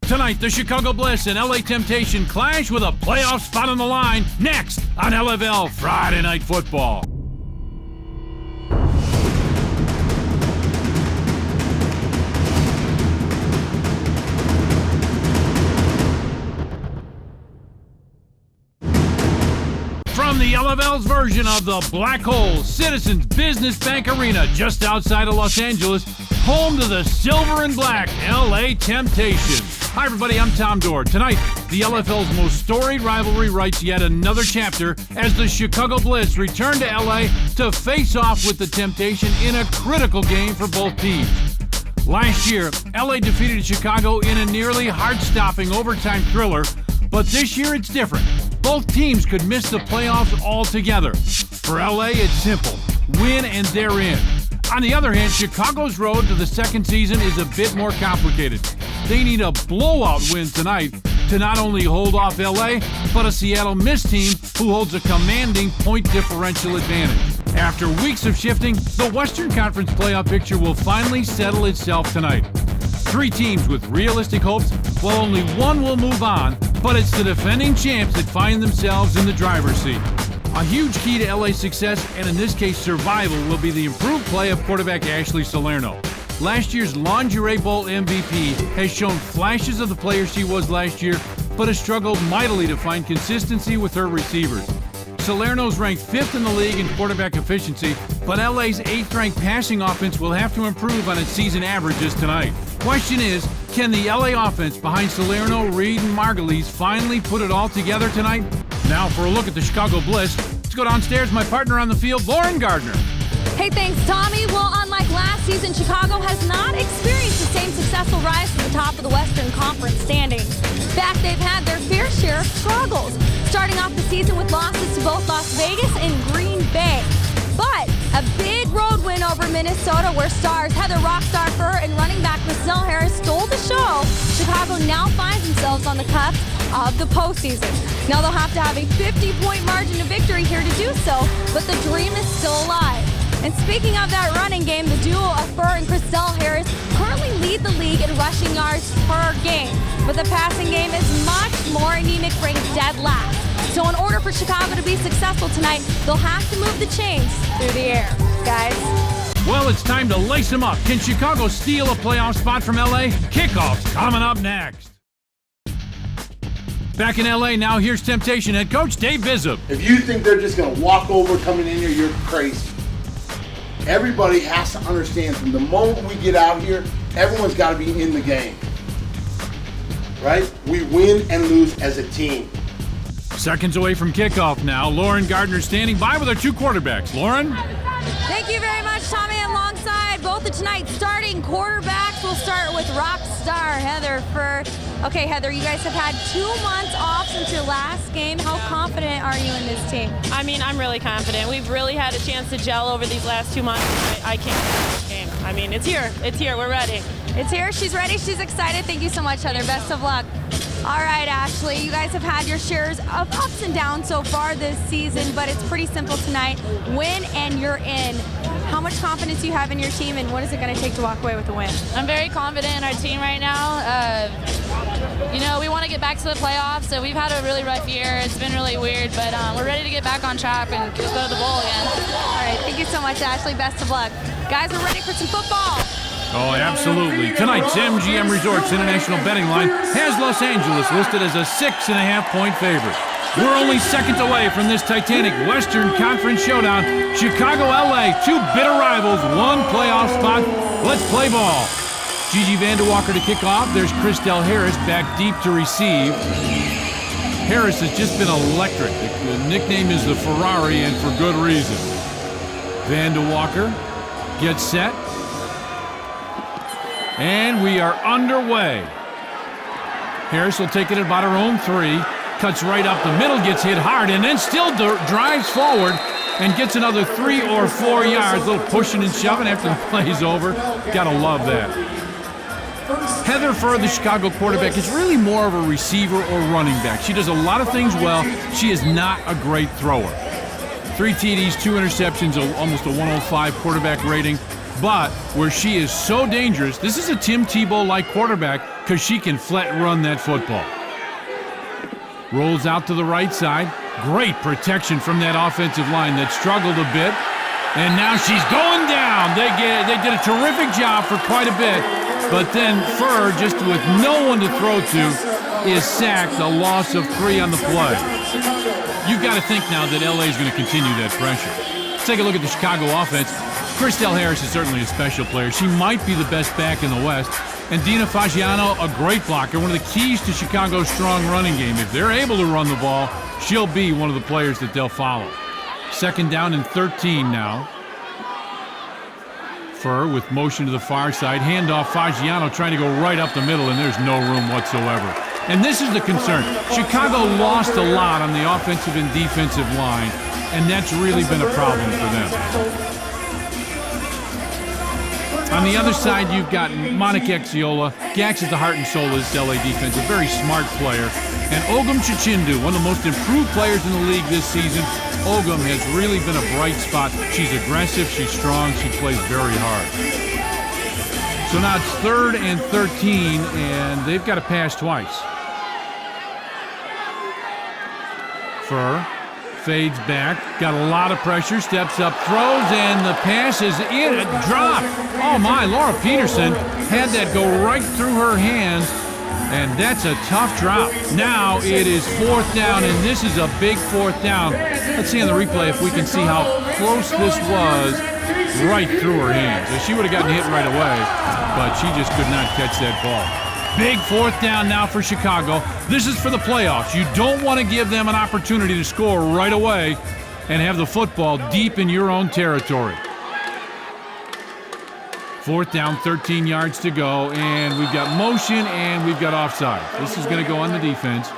Tonight, the Chicago Bliss and LA Temptation clash with a playoff spot on the line. Next on LFL Friday Night Football. From the LFL's version of the Black Hole Citizens Business Bank Arena just outside of Los Angeles, home to the silver and black LA Temptation. Hi everybody, I'm Tom Dorr. Tonight, the LFL's most storied rivalry writes yet another chapter as the Chicago Bliss return to LA to face off with the Temptation in a critical game for both teams. Last year, LA defeated Chicago in a nearly heart-stopping overtime thriller, but this year it's different. Both teams could miss the playoffs altogether. For LA, it's simple. Win and they're in. On the other hand, Chicago's road to the second season is a bit more complicated. They need a blowout win tonight to not only hold off LA, but a Seattle Mist team who holds a commanding point differential advantage. After weeks of shifting, the Western Conference playoff picture will finally settle itself tonight. 3 teams with realistic hopes, while only one will move on, but it's the defending champs that find themselves in the driver's seat. A huge key to LA's success, and in this case survival, will be the improved play of quarterback Ashley Salerno. Last year's Lingerie Bowl MVP has shown flashes of the player she was last year, but has struggled mightily to find consistency with her receivers. Salerno's ranked 5th in the league in quarterback efficiency, but LA's 8th-ranked passing offense will have to improve on its season averages tonight. Question is, can the LA offense behind Salerno, Reed, and Margulies finally put it all together tonight? Now for a look at the Chicago Bliss, let's go downstairs. My partner on the field, Lauren Gardner. Hey, thanks, Tommy. Well, unlike last season, Chicago has not experienced the same successful rise to the top of the Western Conference standings. In fact, they've had their fair share of struggles, starting off the season with losses to both Las Vegas and Green Bay. But a big road win over Minnesota, where stars Heather Rockstar Furr and running back Michelle Harris stole the show. Chicago now finds themselves on the cusp of the postseason. Now they'll have to have a 50-point margin of victory here to do so, but the dream is still alive. And speaking of that running game, the duo of Furr and Christelle Harris currently lead the league in rushing yards per game, but the passing game is much more anemic, ranked dead last. So in order for Chicago to be successful tonight, they'll have to move the chains through the air, guys. Well, it's time to lace them up. Can Chicago steal a playoff spot from LA? Kickoff's coming up next. Back in LA, now here's Temptation head coach Dave Bizzub. If you think they're just going to walk over coming in here, you're crazy. Everybody has to understand from the moment we get out here, everyone's got to be in the game. Right? We win and lose as a team. Seconds away from kickoff now. Lauren Gardner standing by with our 2 quarterbacks. Lauren? Thank you very much, Tommy. Alongside both of tonight's starting quarterbacks, we'll start with rock star Heather Furr. Okay, Heather, you guys have had 2 months off since your last game. How confident are you in this team? I mean, I'm really confident. We've really had a chance to gel over these last 2 months. I can't win this game. I mean, it's here. It's here. We're ready. It's here. She's ready. She's excited. Thank you so much, Heather. Best of luck. All right, Ashley, you guys have had your shares of ups and downs so far this season, but it's pretty simple tonight. Win and you're in. How much confidence do you have in your team, and what is it going to take to walk away with a win? I'm very confident in our team right now. We want to get back to the playoffs, so we've had a really rough year. It's been really weird, but we're ready to get back on track and go to the bowl again. All right, thank you so much, Ashley. Best of luck. Guys, we're ready for some football. Oh, absolutely. Tonight's MGM Resorts International betting line has Los Angeles listed as a 6.5-point favorite. We're only seconds away from this titanic Western Conference showdown. Chicago, LA, 2 bitter rivals, 1 playoff spot. Let's play ball. Gigi Vanderwalker to kick off. There's Christelle Harris back deep to receive. Harris has just been electric. The nickname is the Ferrari, and for good reason. Vanderwalker gets set. And we are underway. Harris will take it at about her own 3. Cuts right up the middle, gets hit hard, and then still drives forward and gets another 3 or 4 yards. A little pushing and shoving after the play's over. Gotta love that. Heather Furr, the Chicago quarterback, is really more of a receiver or running back. She does a lot of things well. She is not a great thrower. 3 TDs, 2 interceptions, almost a 105 quarterback rating. But where she is so dangerous, this is a Tim Tebow-like quarterback because she can flat run that football. Rolls out to the right side. Great protection from that offensive line that struggled a bit. And now she's going down. They did a terrific job for quite a bit. But then Furr, just with no one to throw to, is sacked, a loss of 3 on the play. You've got to think now that LA is going to continue that pressure. Let's take a look at the Chicago offense. Christelle Harris is certainly a special player. She might be the best back in the West. And Dina Fagiano, a great blocker, one of the keys to Chicago's strong running game. If they're able to run the ball, she'll be one of the players that they'll follow. 2nd down and 13 now. Furr with motion to the far side. Handoff, Fagiano trying to go right up the middle, and there's no room whatsoever. And this is the concern. Chicago lost a lot on the offensive and defensive line, and that's really been a problem for them. On the other side, you've got Monica Exiola. Gax is the heart and soul of this LA defense, a very smart player. And Ogum Chichindu, one of the most improved players in the league this season. Ogum has really been a bright spot. She's aggressive, she's strong, she plays very hard. So now it's 3rd and 13, and they've got to pass twice. Furr fades back, got a lot of pressure, steps up, throws, and the pass is in, a drop. Oh my, Laura Peterson had that go right through her hands, and that's a tough drop. Now it is 4th down, and this is a big 4th down. Let's see on the replay if we can see how close this was, right through her hands. She would have gotten hit right away, but she just could not catch that ball. Big 4th down now for Chicago. This is for the playoffs. You don't want to give them an opportunity to score right away and have the football deep in your own territory. 4th down, 13 yards to go, and we've got motion and we've got offside. This is going to go on the defense.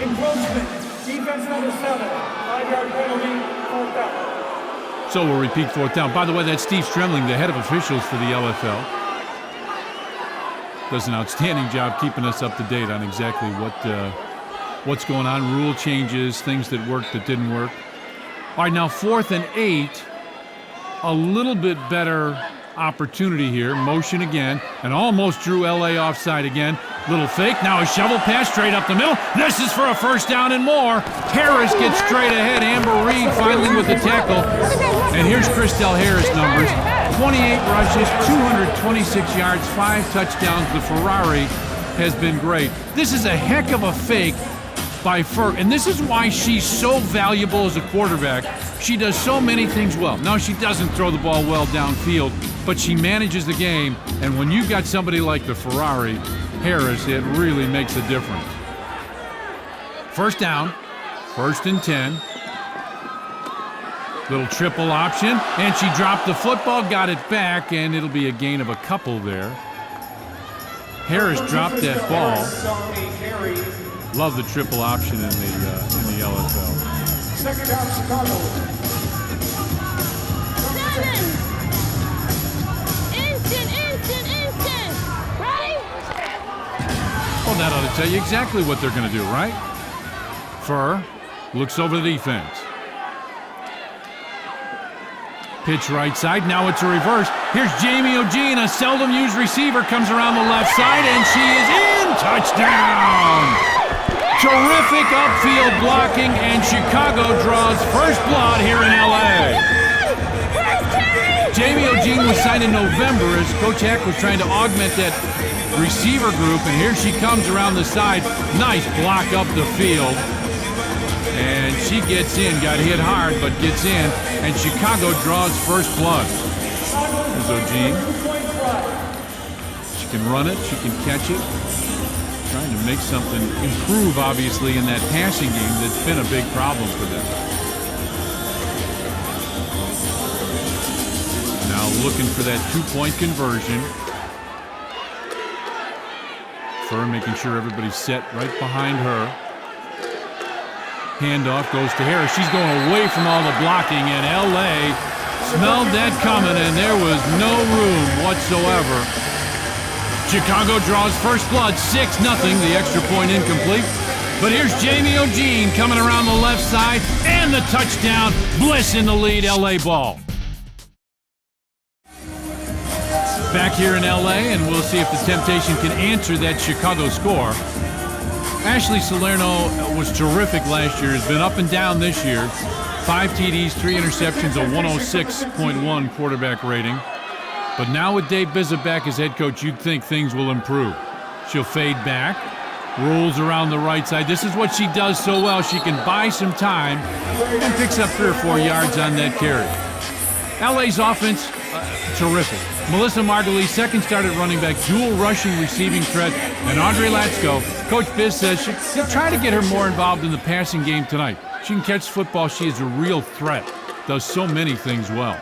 Encroachment, defense number 7, 5-yard penalty, 4th down. So we'll repeat 4th down. By the way, that's Steve Stremling, the head of officials for the LFL. Does an outstanding job keeping us up to date on exactly what's going on, rule changes, things that worked that didn't work. All right, now 4th and 8, a little bit better opportunity here. Motion again, and almost drew LA offside again. Little fake, now a shovel pass straight up the middle. This is for a 1st down and more. Harris gets straight ahead. Amber Reed finally with the tackle. And here's Christelle Harris numbers. 28 rushes, 226 yards, 5 touchdowns. The Ferrari has been great. This is a heck of a fake by Furr, and this is why she's so valuable as a quarterback. She does so many things well. Now, she doesn't throw the ball well downfield, but she manages the game, and when you've got somebody like the Ferrari, Harris, it really makes a difference. 1st down, 1st and 10. Little triple option, and she dropped the football, got it back, and it'll be a gain of a couple there. Harris dropped that ball. Love the triple option in the LFL. 2nd down, Chicago. 7. Instant. Ready? Well, that ought to tell you exactly what they're going to do, right? Furr looks over the defense. Pitch right side, now it's a reverse. Here's Jamie O'Jean, a seldom used receiver, comes around the left side, and she is in! Touchdown! Terrific upfield blocking, and Chicago draws first blood here in LA. Jamie O'Jean was signed in November as Coach Heck was trying to augment that receiver group, and here she comes around the side. Nice block up the field. And she gets in, got hit hard, but gets in, and Chicago draws first blood. There's O'Jean. She can run it, she can catch it. Trying to make something improve, obviously, in that passing game that's been a big problem for them. Now looking for that 2-point conversion. Furr making sure everybody's set right behind her. Handoff goes to Harris. She's going away from all the blocking, and LA smelled that coming, and there was no room whatsoever. Chicago draws first blood, 6-0. The extra point incomplete. But here's Jamie O'Jean coming around the left side, and the touchdown. Bliss in the lead, LA ball. Back here in L.A., and we'll see if the Temptation can answer that Chicago score. Ashley Salerno was terrific last year. Has been up and down this year. 5 TDs, 3 interceptions, a 106.1 quarterback rating. But now with Dave Bizza back as head coach, you'd think things will improve. She'll fade back, rolls around the right side. This is what she does so well. She can buy some time and picks up 3 or 4 yards on that carry. LA's offense, terrific. Melissa Margulies, second started running back, dual rushing receiving threat, and Andre Latsko. Coach Biz says she'll try to get her more involved in the passing game tonight. She can catch football. She is a real threat. Does so many things well.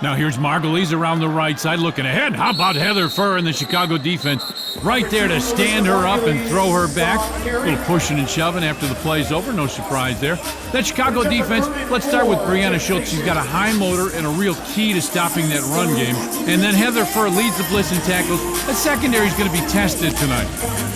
Now here's Margulies around the right side looking ahead. How about Heather Furr and the Chicago defense right there to stand her up and throw her back. A little pushing and shoving after the play's over. No surprise there. That Chicago defense, let's start with Brianna Schultz. She's got a high motor and a real key to stopping that run game. And then Heather Furr leads the Bliss in tackles. That secondary is going to be tested tonight.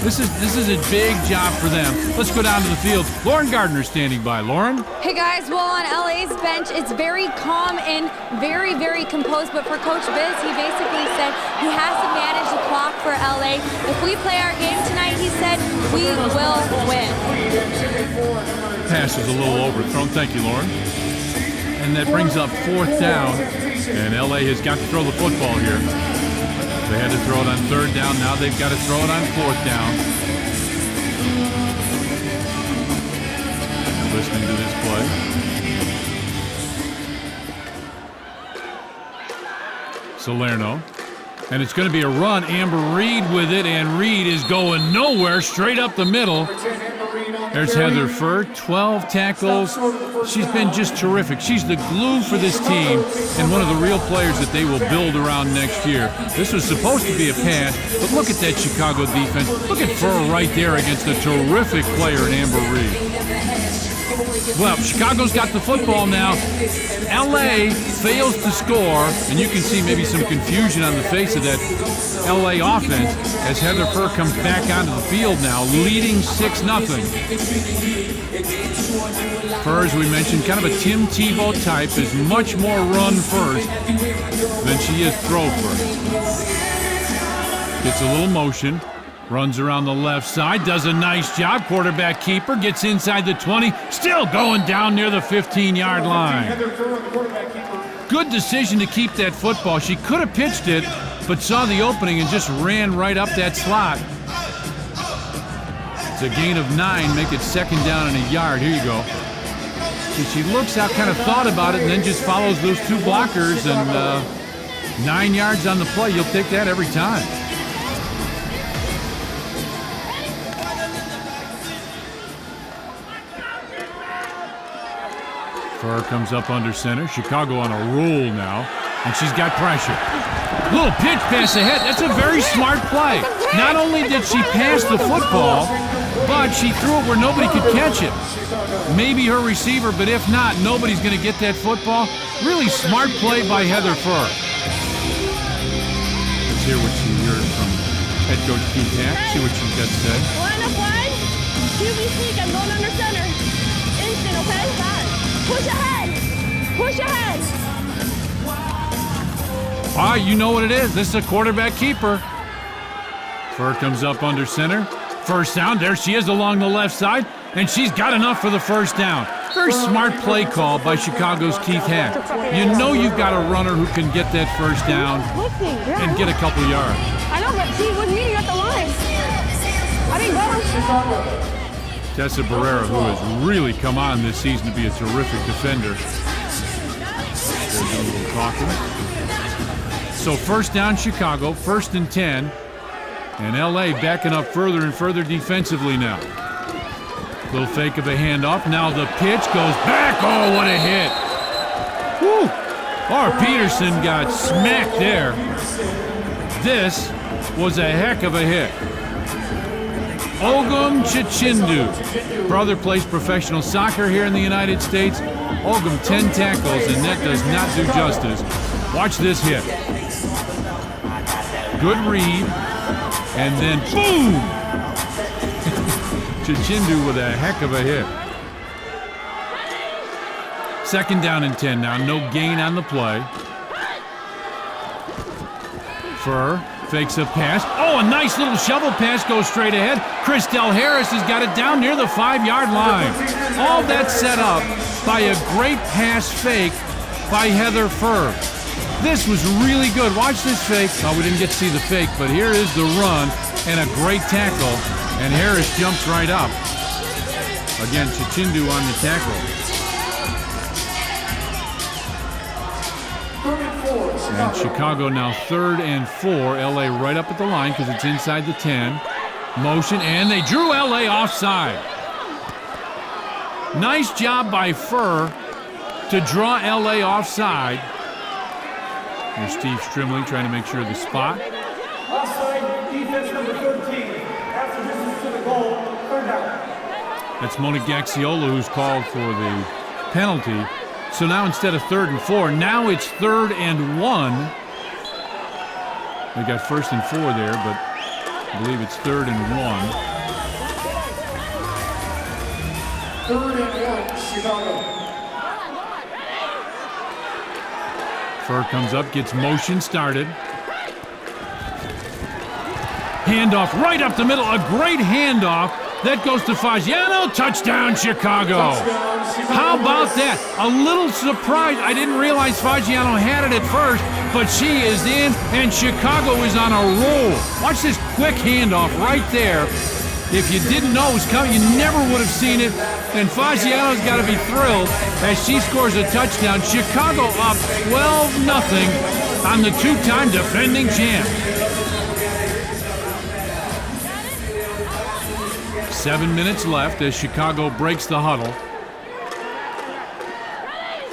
This is a big job for them. Let's go down to the field. Lauren Gardner standing by. Lauren? Hey guys, well on LA's bench, it's very calm and very, very composed, but for Coach Biz, he basically said he has to manage the clock for LA. If we play our game tonight, he said, we will win. Pass is a little overthrown. Thank you, Lauren. And that brings up 4th down, and LA has got to throw the football here. They had to throw it on 3rd down. Now they've got to throw it on 4th down. Listening to this play. Salerno. And it's going to be a run. Amber Reed with it, and Reed is going nowhere, straight up the middle. There's Heather Furr, 12 tackles. She's been just terrific. She's the glue for this team and one of the real players that they will build around next year. This was supposed to be a pass, but look at that Chicago defense. Look at Furr right there against a terrific player in Amber Reed. Well, Chicago's got the football now. LA fails to score, and you can see maybe some confusion on the face of that LA offense as Heather Furr comes back onto the field now, leading 6-0. Furr, as we mentioned, kind of a Tim Tebow type, is much more run first than she is throw first. Gets a little motion. Runs around the left side, does a nice job. Quarterback keeper, gets inside the 20, still going down near the 15-yard line. Good decision to keep that football. She could have pitched it, but saw the opening and just ran right up that slot. It's a gain of 9, make it 2nd down and a yard. Here you go. She looks out, kind of thought about it, and then just follows those 2 blockers, and 9 yards on the play. You'll take that every time. Furr comes up under center. Chicago on a roll now, and she's got pressure. Little pitch pass ahead. That's a very smart play. Not only did she pass the football, but she threw it where nobody could catch it. Maybe her receiver, but if not, nobody's going to get that football. Really smart play by Heather Furr. Let's hear what she heard from head coach Keith Hack. See what she's got to say. Line up wide. QB sneak. I'm going under center. Instant, okay? Fine. Push ahead. Push ahead. All right, you know what it is. This is a quarterback keeper. Furr comes up under center. First down. There she is along the left side, and she's got enough for the first down. Very smart play call by Chicago's Keith Hack. You know you've got a runner who can get that first down and get a couple yards. I know, but she was meeting at the line. I didn't go. Tessa Barrera, who has really come on this season to be a terrific defender. There's a little talking. So 1st down Chicago, 1st and 10. And LA backing up further and further defensively now. Little fake of a handoff. Now the pitch goes back. Oh, what a hit. Woo! Laura Peterson got smacked there. This was a heck of a hit. Ogum Chichindu. Brother plays professional soccer here in the United States. Ogum 10 tackles, and that does not do justice. Watch this hit. Good read, and then boom! Chichindu with a heck of a hit. 2nd down and 10 now. No gain on the play. Furr fakes a pass. Oh, a nice little shovel pass goes straight ahead. Christelle Harris has got it down near the 5-yard line. All that set up by a great pass fake by Heather Furr. This was really good. Watch this fake. Oh, we didn't get to see the fake, but here is the run and a great tackle. And Harris jumps right up. Again, Chichindu on the tackle. And Chicago now 3rd and 4. LA right up at the line because it's inside the 10. Motion, and they drew LA offside. Nice job by Furr to draw LA offside. Here's Steve Strimling trying to make sure of the spot. Offside, defense number 13. After distance to the goal, 3rd down. That's Monique Gaxiola who's called for the penalty. So now instead of 3rd and 4, now it's 3rd and 1. They got 1st and 4 there, but I believe it's 3rd and 1. 3rd and 1, Chicago. Furr comes up, gets motion started. Handoff right up the middle, a great handoff. That goes to Fagiano, touchdown Chicago. How about that? A little surprise. I didn't realize Fagiano had it at first, but she is in, and Chicago is on a roll. Watch this quick handoff right there. If you didn't know it was coming, you never would have seen it. And Fagiano's got to be thrilled as she scores a touchdown. Chicago up 12-0 on the 2-time defending champ. 7 minutes left as Chicago breaks the huddle.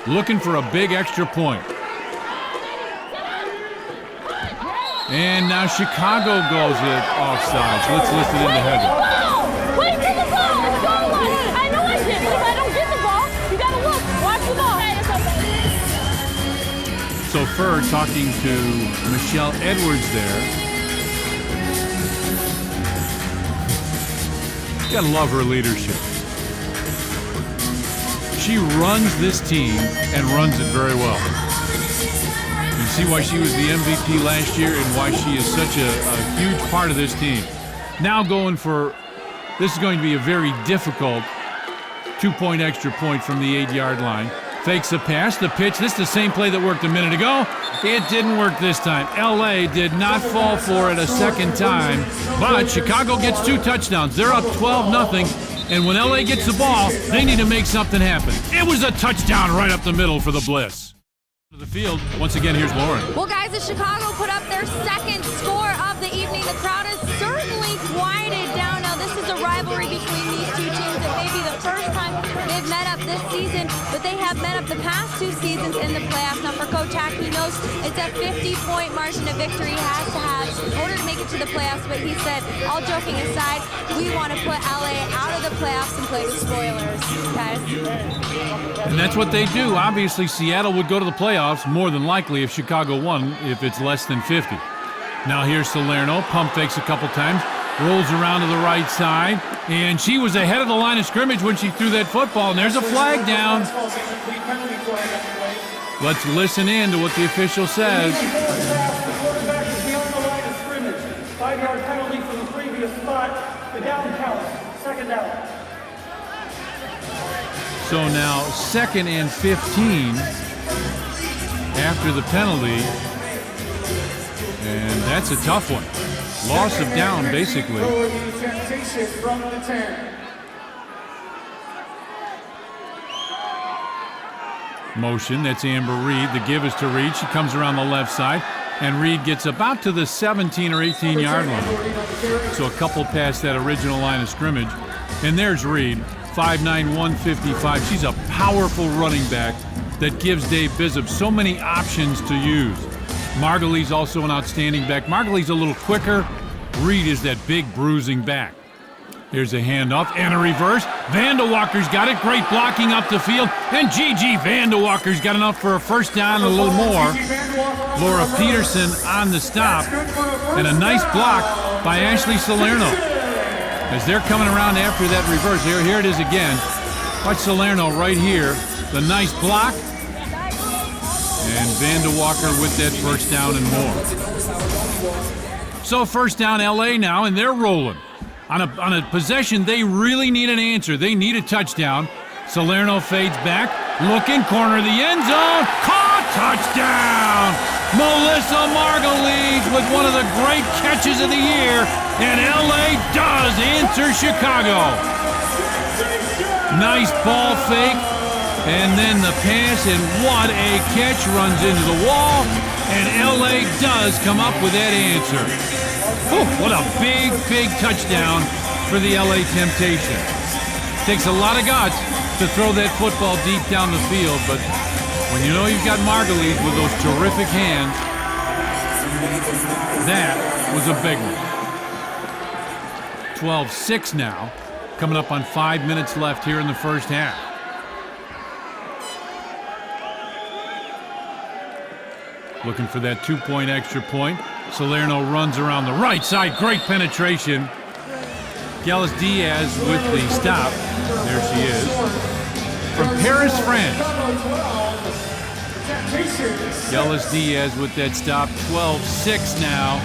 Looking for a big extra point. And now Chicago goes it offside. So let's list it into Heather. Wait for the ball. It's goal line. I know I did, but if I don't get the ball, you gotta look. Watch the ball. So Furr talking to Michelle Edwards there. You gotta love her leadership. She runs this team and runs it very well. You see why she was the MVP last year and why she is such a huge part of this team. Now going for, this is going to be a very difficult 2-point extra point from the 8-yard line. Fakes a pass, the pitch. This is the same play that worked a minute ago. It didn't work this time. LA did not fall for it a second time, but Chicago gets 2 touchdowns. They're up 12-0, and when LA gets the ball, they need to make something happen. It was a touchdown right up the middle for the Bliss. To the field, once again, here's Lauren. Well, guys, as Chicago put up their second score of the evening, the crowd has certainly quieted down. Now, this is a rivalry between these two teams. It may be the first time they've met up this season, but they have met up the past 2 seasons in the playoffs. Now, for Coach Hack, he knows it's a 50-point margin of victory he has to have in order to make it to the playoffs, but he said, all joking aside, we want to put LA out of the playoffs and play the spoilers, guys. And that's what they do. Obviously, Seattle would go to the playoffs more than likely if Chicago won, if it's less than 50. Now here's Salerno, pump fakes a couple times, rolls around to the right side, and she was ahead of the line of scrimmage when she threw that football, and there's a flag down. Let's listen in to what the official says. The quarterback is beyond the line of scrimmage. 5-yard penalty for the previous spot. The down counts. 2nd down. So now 2nd and 15 after the penalty, and that's a tough one. Loss of down, basically. From the 10. Motion, that's Amber Reed. The give is to Reed. She comes around the left side, and Reed gets about to the 17 or 18-yard line. So a couple past that original line of scrimmage. And there's Reed, 5'9", 155. She's a powerful running back that gives Dave Bishop so many options to use. Margulies also an outstanding back. Margulies a little quicker. Reed is that big bruising back. Here's a handoff and a reverse. Vandewalker's got it. Great blocking up the field. And Gigi Vandewalker's got enough for a first down and a little more. Laura Peterson on the stop. And a nice block by Ashley Salerno. As they're coming around after that reverse. Here it is again. Watch Salerno right here. The nice block. And Vanderwalker with that first down and more. So first down LA now, and they're rolling. On a possession, they really need an answer. They need a touchdown. Salerno fades back, looking, corner of the end zone, caught, touchdown! Melissa Margulies with one of the great catches of the year, and LA does answer Chicago. Nice ball fake, and then the pass, and what a catch, runs into the wall, and LA does come up with that answer. Whew, what a big, big touchdown for the LA Temptation. Takes a lot of guts to throw that football deep down the field, but when you know you've got Margulies with those terrific hands, that was a big one. 12-6 now, coming up on 5 minutes left here in the first half. Looking for that 2-point extra point. Salerno runs around the right side. Great penetration. Gallus Diaz with the stop. There she is. From Paris, France. Gallus Diaz with that stop. 12-6 now.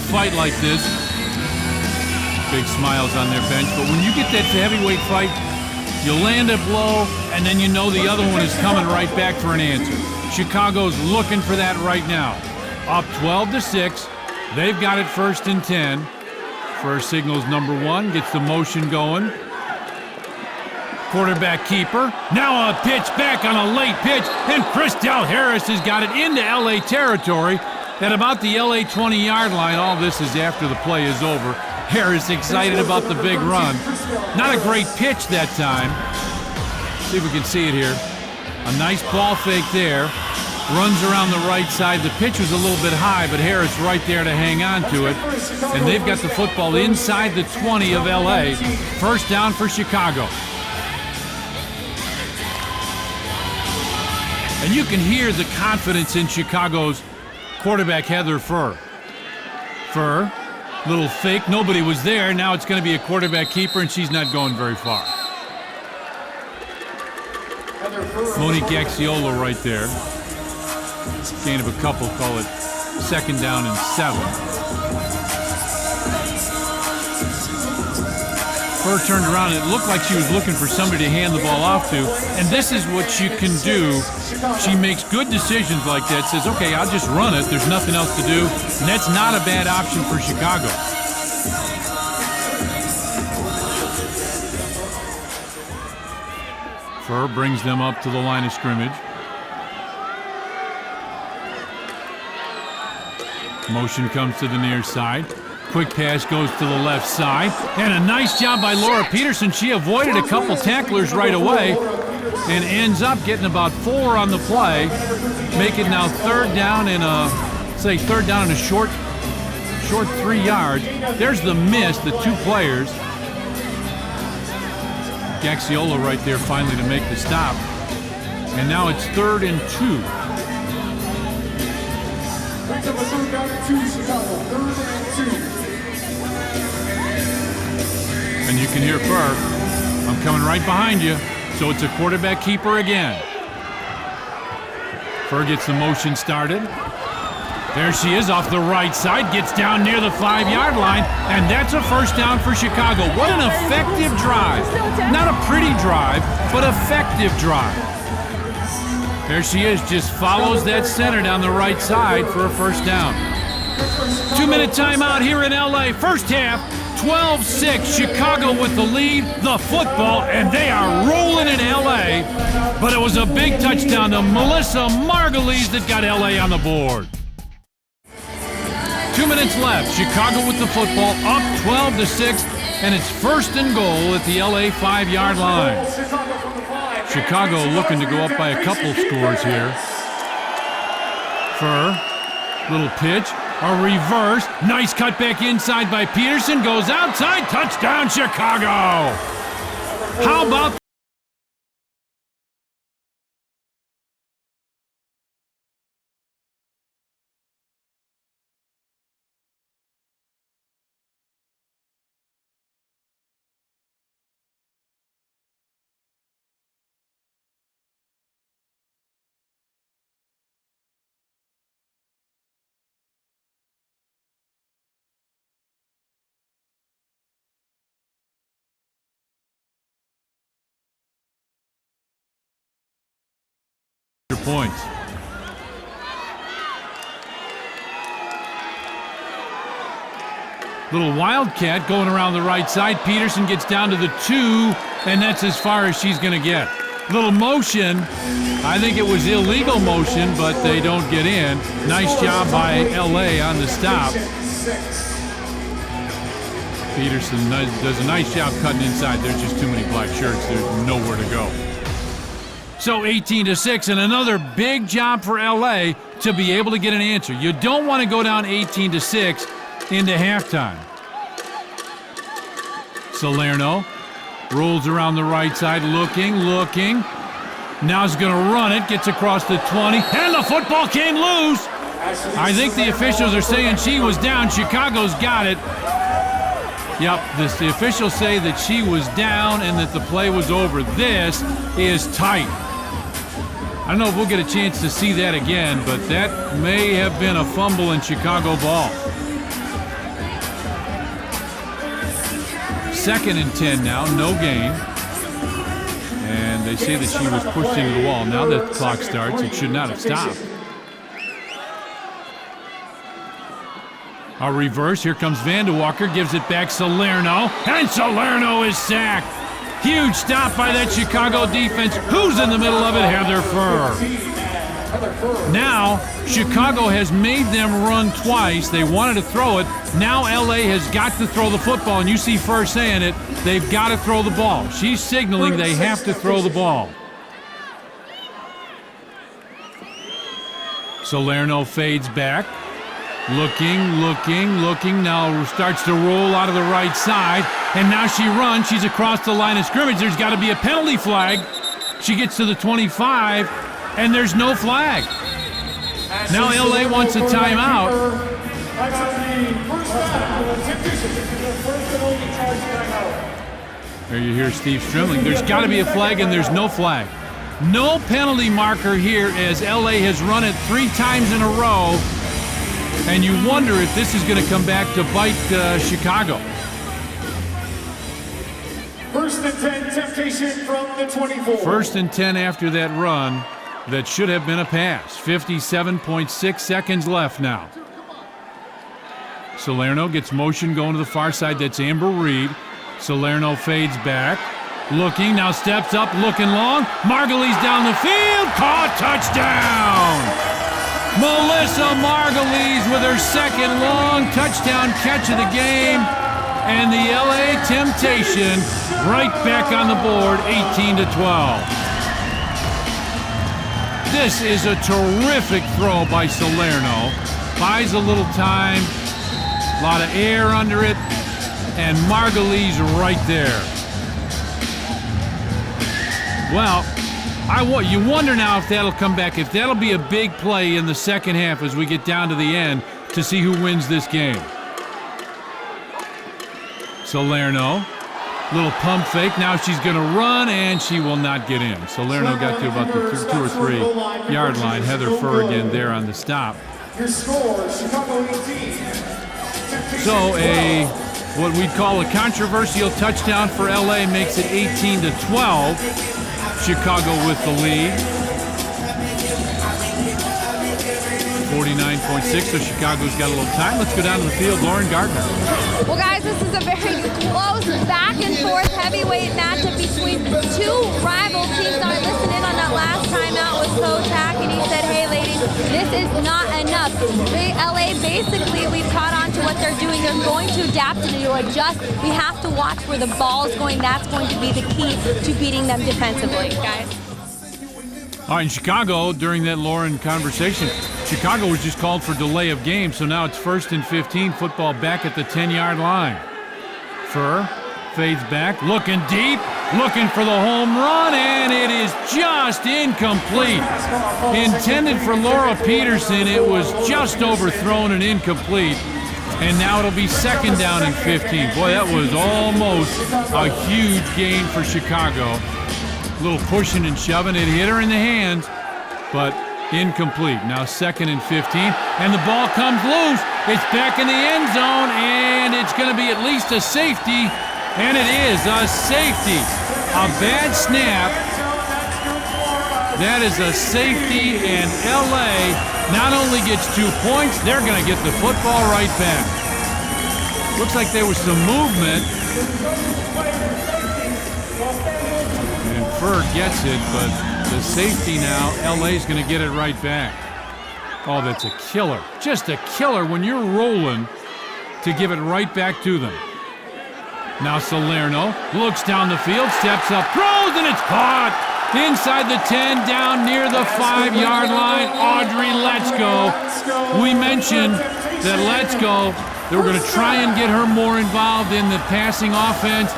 Fight like this, big smiles on their bench, but when you get that heavyweight fight, you land a blow and then you know the other one is coming right back for an answer. Chicago's looking for that right now. Up 12-6, they've got it 1st and 10. First signals number 1, gets the motion going. Quarterback keeper, now a pitch back on a late pitch, and Christel Harris has got it into LA territory. At about the LA 20-yard line, all this is after the play is over. Harris excited about the big run. Not a great pitch that time. See if we can see it here. A nice ball fake there. Runs around the right side. The pitch was a little bit high, but Harris right there to hang on to it. And they've got the football inside the 20 of LA. First down for Chicago. And you can hear the confidence in Chicago's quarterback, Heather Furr. Furr, little fake, nobody was there. Now it's going to be a quarterback keeper, and she's not going very far. Monique Axiola right there. Gain of a couple, call it 2nd down and 7. Furr turned around, and it looked like she was looking for somebody to hand the ball off to, and this is what she can do. She makes good decisions like that, says, okay, I'll just run it. There's nothing else to do. And that's not a bad option for Chicago. Furr brings them up to the line of scrimmage. Motion comes to the near side. Quick pass goes to the left side. And a nice job by Laura Peterson. She avoided a couple tacklers right away and ends up getting about 4 on the play. Make it now 3rd down and a short 3 yards. There's the miss, the 2 players. Gaxiola right there finally to make the stop. And now it's 3rd and 2. And you can hear Furr, I'm coming right behind you. So it's a quarterback keeper again. Furr gets the motion started. There she is off the right side, gets down near the 5-yard line, and that's a first down for Chicago. What an effective drive. Not a pretty drive, but effective drive. There she is, just follows that center down the right side for a first down. 2-minute timeout here in LA. First half, 12-6, Chicago with the lead, the football, and they are rolling in LA. But it was a big touchdown to Melissa Margulies that got LA on the board. 2 minutes left, Chicago with the football, up 12-6, and it's 1st and goal at the LA 5-yard line. Chicago looking to go up by a couple scores here. Furr, little pitch. A reverse, nice cut back inside by Peterson, goes outside, touchdown Chicago! How about points. Little wildcat going around the right side. Peterson gets down to the 2, and that's as far as she's going to get. Little motion. I think it was illegal motion, but they don't get in. Nice job by LA on the stop. Peterson does a nice job cutting inside. There's just too many black shirts. There's nowhere to go. So 18-6, and another big job for LA to be able to get an answer. You don't want to go down 18-6 into halftime. Salerno rolls around the right side, looking. Now he's going to run it, gets across the 20, and the football came loose. I think the officials are saying she was down. Chicago's got it. Yep, the officials say that she was down and that the play was over. This is tight. I don't know if we'll get a chance to see that again, but that may have been a fumble in Chicago ball. 2nd and 10 now, no gain. And they say that she was pushed into the wall. Now that the clock starts, it should not have stopped. A reverse, here comes Vandewalker, gives it back Salerno, and Salerno is sacked. Huge stop by that Chicago defense. Who's in the middle of it? Heather Furr. Now, Chicago has made them run twice. They wanted to throw it. Now LA has got to throw the football, and you see Furr saying it. They've got to throw the ball. She's signaling they have to throw the ball. Salerno fades back. Looking. Now starts to roll out of the right side. And now she runs. She's across the line of scrimmage. There's got to be a penalty flag. She gets to the 25, and there's no flag. Now LA wants a timeout. There you hear Steve Strimling. There's got to be a flag, and there's no flag. No penalty marker here as LA has run it 3 times in a row. And you wonder if this is going to come back to bite Chicago. 1st and 10, temptation from the 24. 1st and 10 after that run that should have been a pass. 57.6 seconds left now. Salerno gets motion going to the far side. That's Amber Reed. Salerno fades back. Looking, now steps up, looking long. Margulies down the field. Caught, touchdown! Melissa Margulies with her 2nd long touchdown catch of the game. And the LA Temptation right back on the board, 18-12. This is a terrific throw by Salerno. Buys a little time, a lot of air under it, and Margulies right there. Well, you wonder now if that'll come back, if that'll be a big play in the second half as we get down to the end to see who wins this game. Salerno, little pump fake. Now she's going to run, and she will not get in. Salerno got to about the 2 or 3 yard line. Heather Furr again there on the stop. Your score, Chicago 18. So what we'd call a controversial touchdown for LA makes it 18-12. Chicago with the lead. 49.6, so Chicago's got a little time. Let's go down to the field. Lauren Gardner. Well, guys, this is a very close back-and-forth heavyweight matchup between 2 rival teams. Now, I listened in on that last timeout with Kotak, and he said, hey, ladies, this is not enough. LA, basically, we've caught on to what they're doing. They're going to adapt and to adjust. We have to watch where the ball's going. That's going to be the key to beating them defensively, guys. All right, in Chicago, during that Lauren conversation, Chicago was just called for delay of game, so now it's 1st and 15, football back at the 10-yard line. Furr fades back, looking deep, looking for the home run, and it is just incomplete. Intended for Laura Peterson, it was just overthrown and incomplete. And now it'll be 2nd down and 15. Boy, that was almost a huge gain for Chicago. A little pushing and shoving. It hit her in the hands, but incomplete. Now 2nd and 15, and the ball comes loose. It's back in the end zone, and it's going to be at least a safety, and it is a safety. A bad snap. That is a safety, and LA not only gets 2 points, they're going to get the football right back. Looks like there was some movement. And Furr gets it, but the safety now, LA's going to get it right back. Oh, that's a killer. Just a killer when you're rolling to give it right back to them. Now Salerno looks down the field, steps up, throws, and it's caught. Inside the 10, down near the 5-yard line. Audrey Let's Go. We mentioned that Let's Go, they were going to try and get her more involved in the passing offense.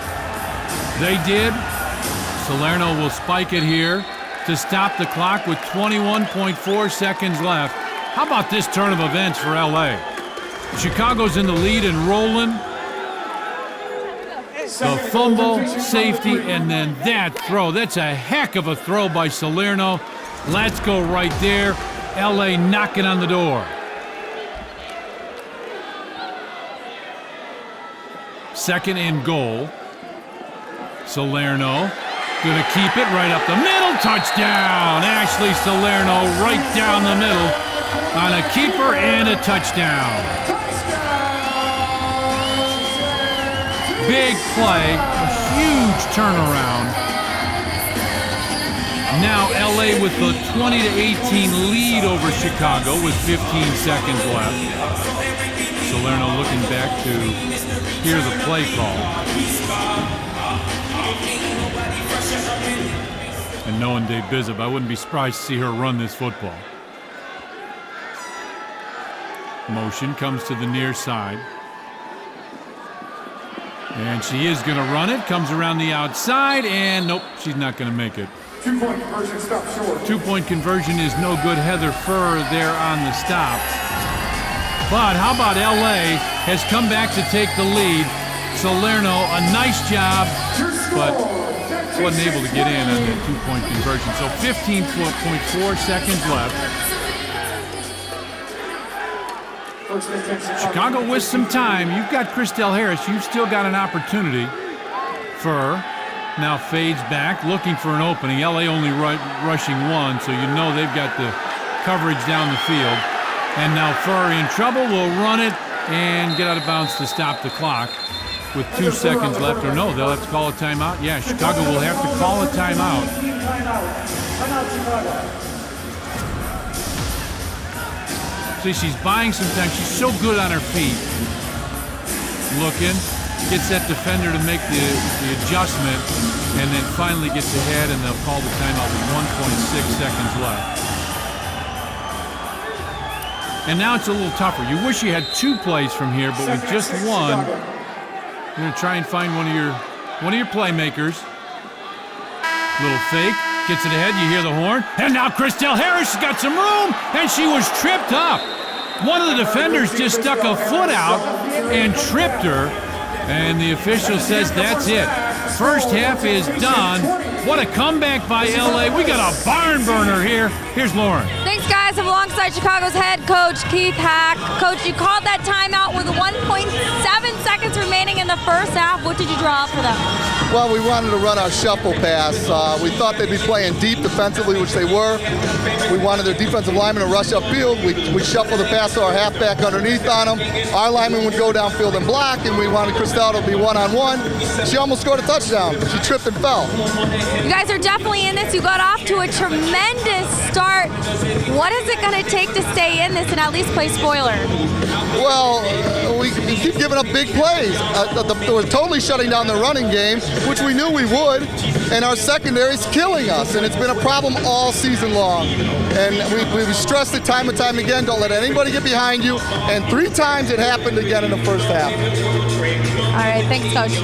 They did. Salerno will spike it here to stop the clock with 21.4 seconds left. How about this turn of events for LA? Chicago's in the lead and rolling. The fumble, safety, and then that throw. That's a heck of a throw by Salerno. Let's go right there. LA knocking on the door. Second and goal. Salerno gonna keep it right up the middle. Touchdown! Ashley Salerno right down the middle on a keeper and a touchdown. Big play, a huge turnaround. Now LA with the 20-18 lead over Chicago with 15 seconds left. Salerno looking back to hear the play call. And knowing Dave Bishop, I wouldn't be surprised to see her run this football. Motion comes to the near side. And she is going to run it. Comes around the outside, and nope, she's not going to make it. 2-point conversion stop short. 2-point conversion is no good. Heather Furr there on the stop. But how about LA has come back to take the lead. Salerno, a nice job, but wasn't able to get in on the 2-point conversion. So 15.4 seconds left. Chicago with some time. You've got Christelle Harris. You've still got an opportunity. Furr now fades back, looking for an opening. LA only rushing one, so you know they've got the coverage down the field. And now Furr in trouble, will run it and get out of bounds to stop the clock with 2 seconds left. Or no, they'll have to call a timeout. Yeah, Chicago will have to call a timeout. See, she's buying some time. She's so good on her feet. Looking, gets that defender to make the adjustment, and then finally gets ahead, and they'll call the timeout with 1.6 seconds left. And now it's a little tougher. You wish you had 2 plays from here, but with just one, you're going to try and find one of your playmakers. Little fake. Gets it ahead, you hear the horn. And now Christelle Harris has got some room, and she was tripped up. One of the defenders just stuck a foot out and tripped her, and the official says that's it. First half is done. What a comeback by LA. We got a barn burner here. Here's Lauren. Thanks, guys. I'm alongside Chicago's head coach, Keith Hack. Coach, you called that timeout with 1.7 seconds remaining in the first half. What did you draw up for them? Well, we wanted to run our shuffle pass. We thought they'd be playing deep defensively, which they were. We wanted their defensive linemen to rush upfield. We shuffle the pass to our halfback underneath on them. Our lineman would go downfield and block, and we wanted Christelle to be one-on-one. She almost scored a touchdown. She tripped and fell. You guys are definitely in this. You got off to a tremendous start. What is it going to take to stay in this and at least play spoiler? Well, we keep giving up big plays. We're totally shutting down the running game, which we knew we would, and our secondary's killing us, and it's been a problem all season long. And we stressed it time and time again, don't let anybody get behind you, and 3 times it happened again in the first half. All right, thanks, Coach.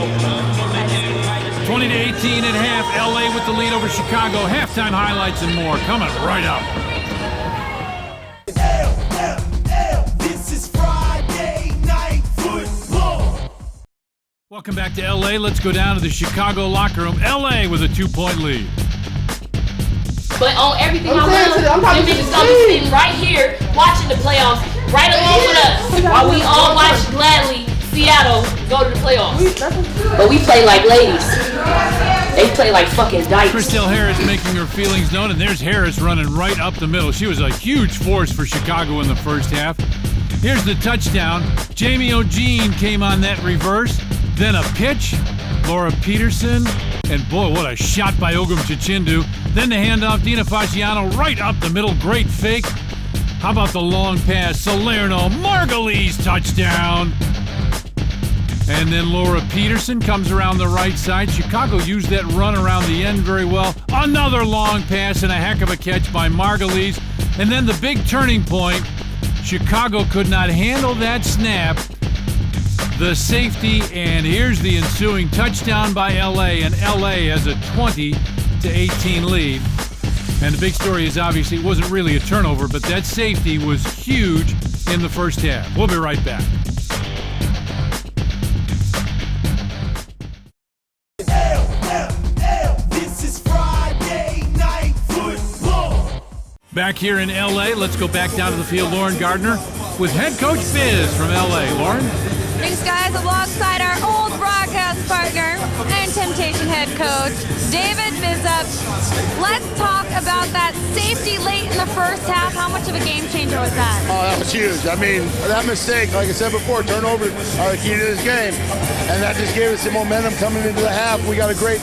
20-18 at half. LA with the lead over Chicago. Halftime highlights and more coming right up. This is Friday Night Football. Welcome back to LA. Let's go down to the Chicago locker room. LA with a 2-point lead. But on everything I love, them niggas gonna be sitting right here watching the playoffs right along with us while we all watch gladly Seattle go to the playoffs. But we play like ladies. They play like fucking dice. Christelle Harris making her feelings known, and there's Harris running right up the middle. She was a huge force for Chicago in the first half. Here's the touchdown. Jamie O'Jean came on that reverse. Then a pitch. Laura Peterson. And boy, what a shot by Ogum Chichindu. Then the handoff, Dina Fasciano right up the middle. Great fake. How about the long pass? Salerno, Margulies touchdown. And then Laura Peterson comes around the right side. Chicago used that run around the end very well. Another long pass and a heck of a catch by Margulies. And then the big turning point. Chicago could not handle that snap. The safety, and here's the ensuing touchdown by LA, and LA has a 20-18 lead. And the big story is obviously it wasn't really a turnover, but that safety was huge in the first half. We'll be right back. This is Friday Night Football. Back here in LA, let's go back down to the field. Lauren Gardner with head coach Biz from LA. Lauren? Thanks, guys. Alongside our old broadcast partner and Temptation head coach, David Bizup. Let's talk about that safety late in the first half. How much of a game changer was that? Oh, that was huge. I mean, that mistake, like I said before, turnovers are the key to this game. And that just gave us some momentum coming into the half. We got a great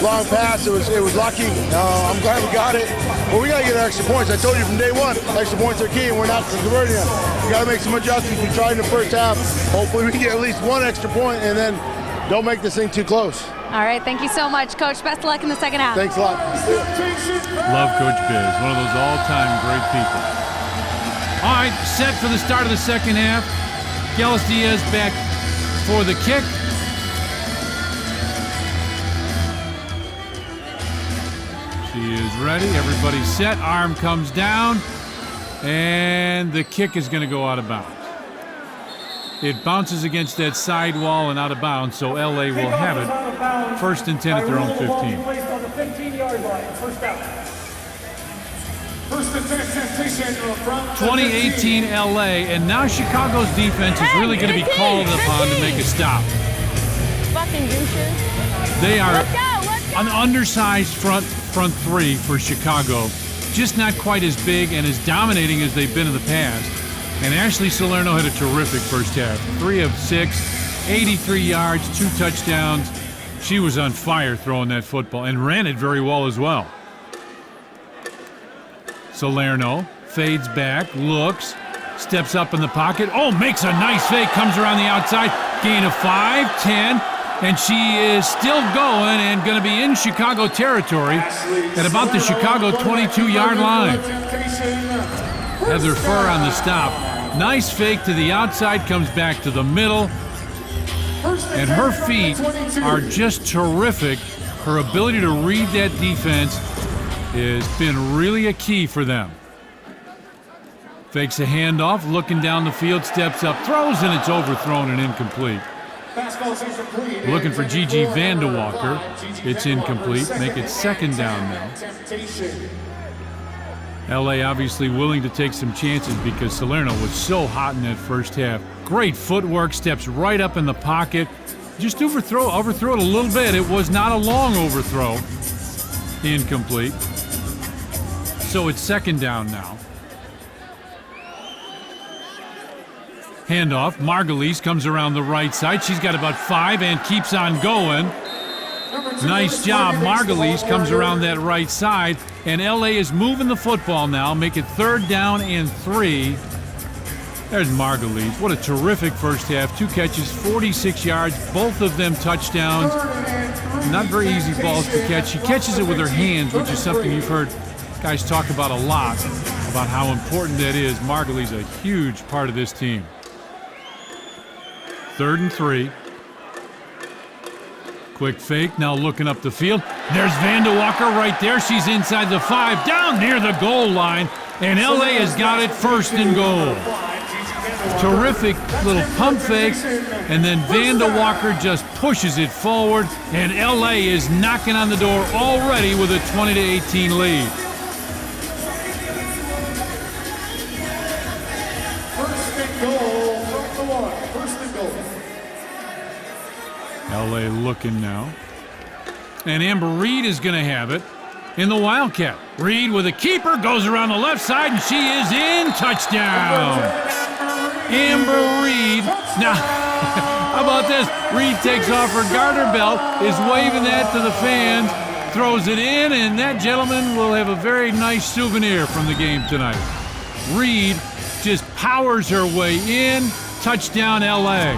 long pass. It was lucky. I'm glad we got it. But we got to get extra points. I told you from day one, extra points are key, and we're not converting them. We got to make some adjustments. We tried in the first half. Hopefully we can get at least one extra point, and then don't make this thing too close. All right, thank you so much, Coach. Best of luck in the second half. Thanks a lot. Love Coach Biz, one of those all-time great people. All right, set for the start of the second half. Gillis Diaz back for the kick. She is ready. Everybody's set. Arm comes down. And the kick is going to go out of bounds. It bounces against that side wall and out of bounds, so LA will have it. First and 10 at their own 15. Placed on the 15-yard line. First down. First and 10, Temptation from 2018 LA, and now Chicago's defense is really going to be called upon to make a stop. Fucking douches. They are an undersized front three for Chicago. Just not quite as big and as dominating as they've been in the past. And Ashley Salerno had a terrific first half. 3 of 6, 83 yards, 2 touchdowns. She was on fire throwing that football and ran it very well as well. Salerno fades back, looks, steps up in the pocket. Oh, makes a nice fake, comes around the outside. Gain of 5, 10. And she is still going and going to be in Chicago territory at about the Chicago 22-yard line. Heather Furr on the stop. Nice fake to the outside, comes back to the middle. And her feet are just terrific. Her ability to read that defense has been really a key for them. Fakes a handoff, looking down the field, steps up, throws, and it's overthrown and incomplete. Looking for Gigi Vandewalker. It's incomplete. Make it second down now. LA obviously willing to take some chances because Salerno was so hot in that first half. Great footwork, steps right up in the pocket. Just overthrew it a little bit. It was not a long overthrow. Incomplete. So it's second down now. Handoff. Margulies comes around the right side. She's got about 5 and keeps on going. Nice job. Margulies comes around that right side. And LA is moving the football now. Make it third down and 3. There's Margulies. What a terrific first half. 2 catches, 46 yards, both of them touchdowns. Not very easy balls to catch. She catches it with her hands, which is something you've heard guys talk about a lot, about how important that is. Margulies a huge part of this team. Third and 3. Quick fake, now looking up the field. There's Vandewalker right there. She's inside the 5, down near the goal line. And LA has got it, first and goal. Terrific little pump fake. And then Vandewalker just pushes it forward. And LA is knocking on the door already with a 20-18 lead. LA looking now. And Amber Reed is going to have it in the Wildcat. Reed with a keeper, goes around the left side, and she is in. Touchdown. Amber Reed. Now, how about this? Reed takes off her garter belt, is waving that to the fans, throws it in, and that gentleman will have a very nice souvenir from the game tonight. Reed just powers her way in. Touchdown, LA.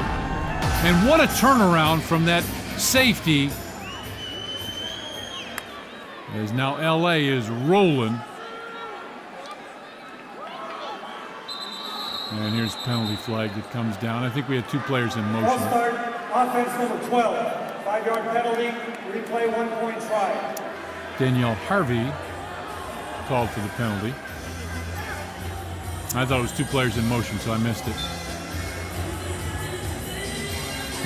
And what a turnaround from that safety, as now LA is rolling. And here's a penalty flag that comes down. I think we had 2 players in motion. False start, offense number 12. 5-yard penalty, replay 1-point try. Danielle Harvey called for the penalty. I thought it was 2 players in motion, so I missed it.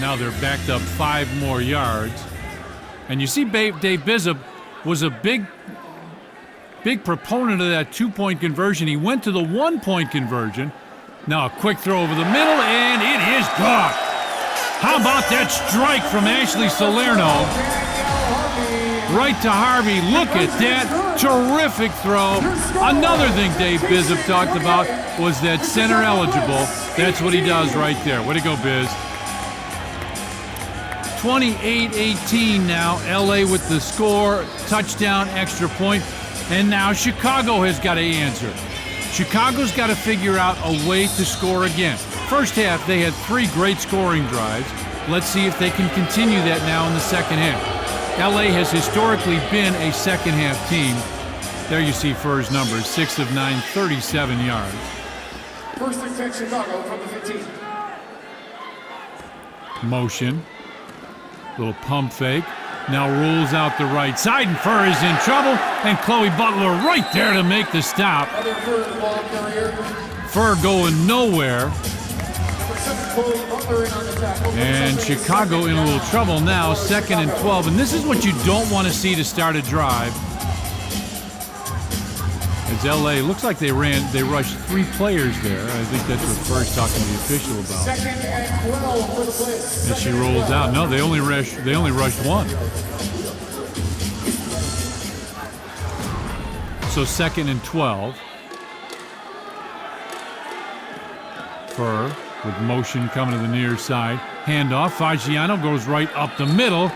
Now they're backed up 5 more yards. And you see Dave Bizzub was a big proponent of that 2-point conversion. He went to the 1-point conversion. Now a quick throw over the middle, and it is caught. How about that strike from Ashley Salerno? Right to Harvey. Look at that. Terrific throw. Another thing Dave Bizzub talked about was that center eligible. That's what he does right there. Way to go, Biz. 28-18 now. LA with the score. Touchdown, extra point. And now Chicago has got to answer. Chicago's got to figure out a way to score again. First half, they had 3 great scoring drives. Let's see if they can continue that now in the second half. LA has historically been a second half team. There you see Furr's numbers, 6 of 9, 37 yards. First and 10 Chicago from the 15. Motion. Little pump fake. Now rolls out the right side, and Furr is in trouble, and Chloe Butler right there to make the stop. Furr going nowhere. And Chicago in a little trouble now, 2nd and 12, and this is what you don't want to see to start a drive. As LA looks like they rushed 3 players there. I think that's what Furr's talking to the official about. 2nd and 12 for the Bliss. And she rolls out. No, they only rushed 1. So 2nd and 12. Furr with motion coming to the near side. Handoff. Fagiano goes right up the middle.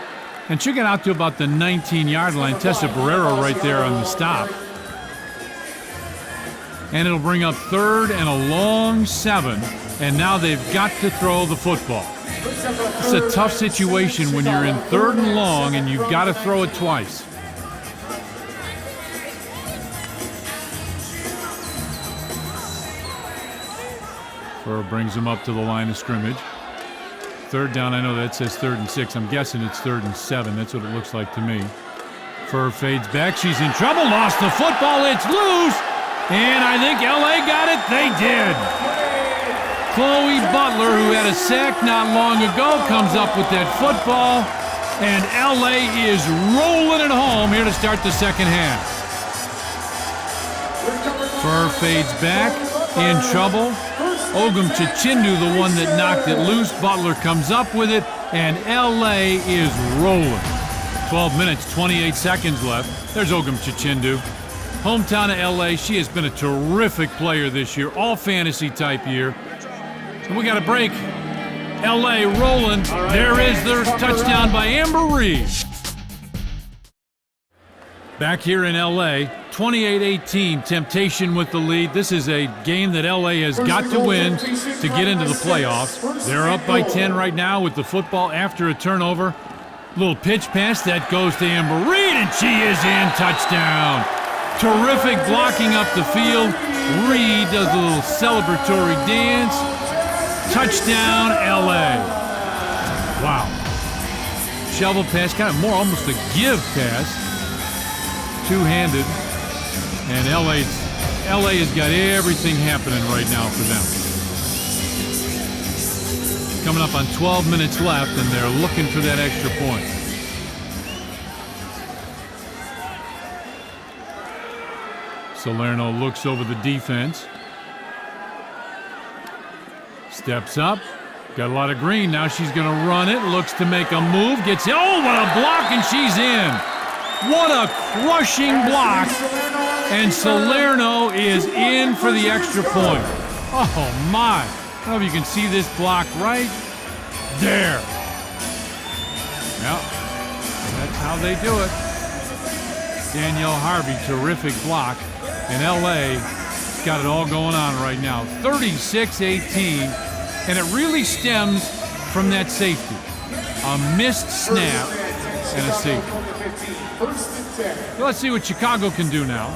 And she'll get out to about the 19-yard line. Tessa Barrero right there on the stop. And it'll bring up 3rd and a long 7. And now they've got to throw the football. It's a tough situation when you're in 3rd and long and you've got to throw it twice. Furr brings them up to the line of scrimmage. 3rd down, I know that says 3rd and 6. I'm guessing it's 3rd and 7. That's what it looks like to me. Furr fades back. She's in trouble. Lost the football. It's loose. And I think LA got it. They did. Chloe Butler, who had a sack not long ago, comes up with that football. And LA is rolling it home here to start the second half. Furr fades back. In trouble. Ogum Chichindu, the one that knocked it loose. Butler comes up with it. And LA is rolling. 12 minutes, 28 seconds left. There's Ogum Chichindu. Hometown of LA, she has been a terrific player this year, all fantasy type year. And we got a break. LA rolling. There is their touchdown by Amber Reed. Back here in LA, 28-18, Temptation with the lead. This is a game that LA has got to win to get into the playoffs. They're up by 10 right now with the football after a turnover. Little pitch pass that goes to Amber Reed, and she is in. Touchdown. Terrific blocking up the field. Reed does a little celebratory dance. Touchdown, LA. Wow. Shovel pass, kind of more almost a give pass. Two-handed. And LA has got everything happening right now for them. Coming up on 12 minutes left, and they're looking for that extra point. Salerno looks over the defense. Steps up. Got a lot of green. Now she's going to run it. Looks to make a move. Gets, oh, what a block, and she's in. What a crushing block. And Salerno is in for the extra point. Oh, my. I don't know if you can see this block right there. Yep. That's how they do it. Danielle Harvey, terrific block. And LA got it all going on right now. 36-18. And it really stems from that safety. A missed snap and a safety. So let's see what Chicago can do now.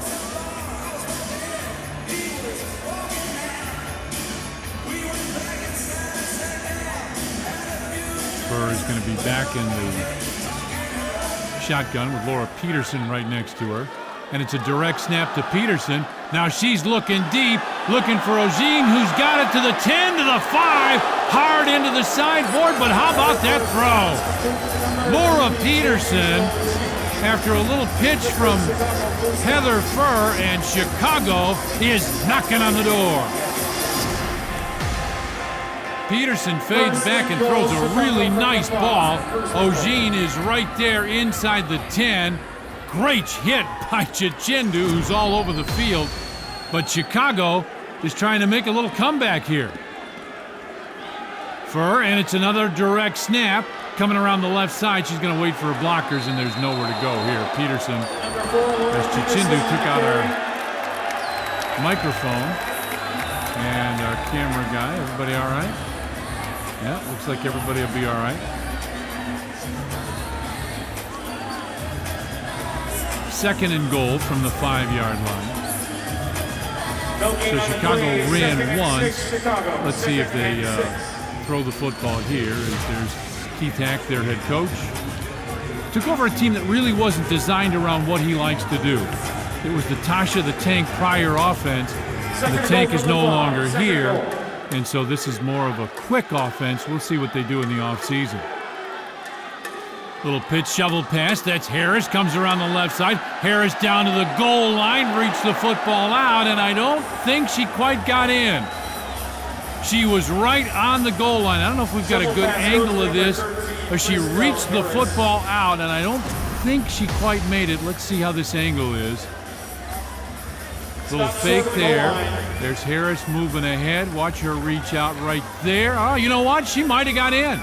Burr is going to be back in the shotgun with Laura Peterson right next to her. And it's a direct snap to Peterson. Now she's looking deep, looking for Ojin, who's got it to the 10, to the 5, hard into the sideboard, but how about that throw? Laura Peterson, after a little pitch from Heather Furr, and Chicago is knocking on the door. Peterson fades back and throws a really nice ball. Ojin is right there inside the 10. Great hit by Chichindu, who's all over the field. But Chicago is trying to make a little comeback here. Furr, and it's another direct snap. Coming around the left side, she's going to wait for her blockers, and there's nowhere to go here. Peterson, as Chichindu took out our microphone. And our camera guy, everybody all right? Yeah, looks like everybody will be all right. Second and goal from the 5-yard line. So Chicago ran once. Let's see if they throw the football here. There's Keith Hack, their head coach. Took over a team that really wasn't designed around what he likes to do. It was the Tasha the Tank Pryor offense. And the Tank is no longer here. And so this is more of a quick offense. We'll see what they do in the offseason. Little pitch shovel pass. That's Harris. Comes around the left side. Harris down to the goal line. Reached the football out, and I don't think she quite got in. She was right on the goal line. I don't know if we've got a good angle of this, but she reached the football out, and I don't think she quite made it. Let's see how this angle is. Little fake there. There's Harris moving ahead. Watch her reach out right there. Oh, you know what? She might have got in.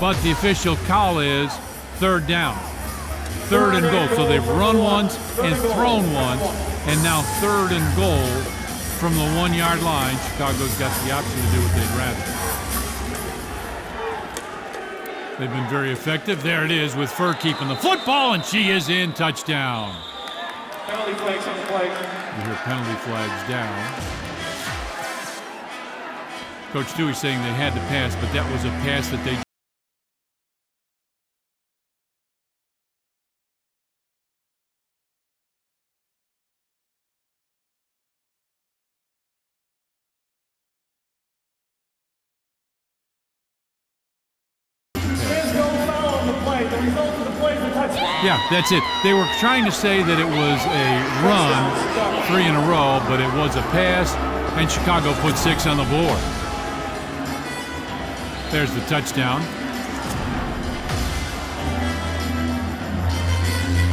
But the official call is third down. Third and goal. So they've run once and thrown once, and now third and goal from the 1-yard line. Chicago's got the option to do what they'd rather. They've been very effective. There it is with Furr keeping the football, and she is in. Touchdown. Penalty flags on the play. You hear penalty flags down. Coach Dewey saying they had to pass, but that was a pass that they Yeah, that's it. They were trying to say that it was a run, 3 in a row, but it was a pass, and Chicago put 6 on the board. There's the touchdown.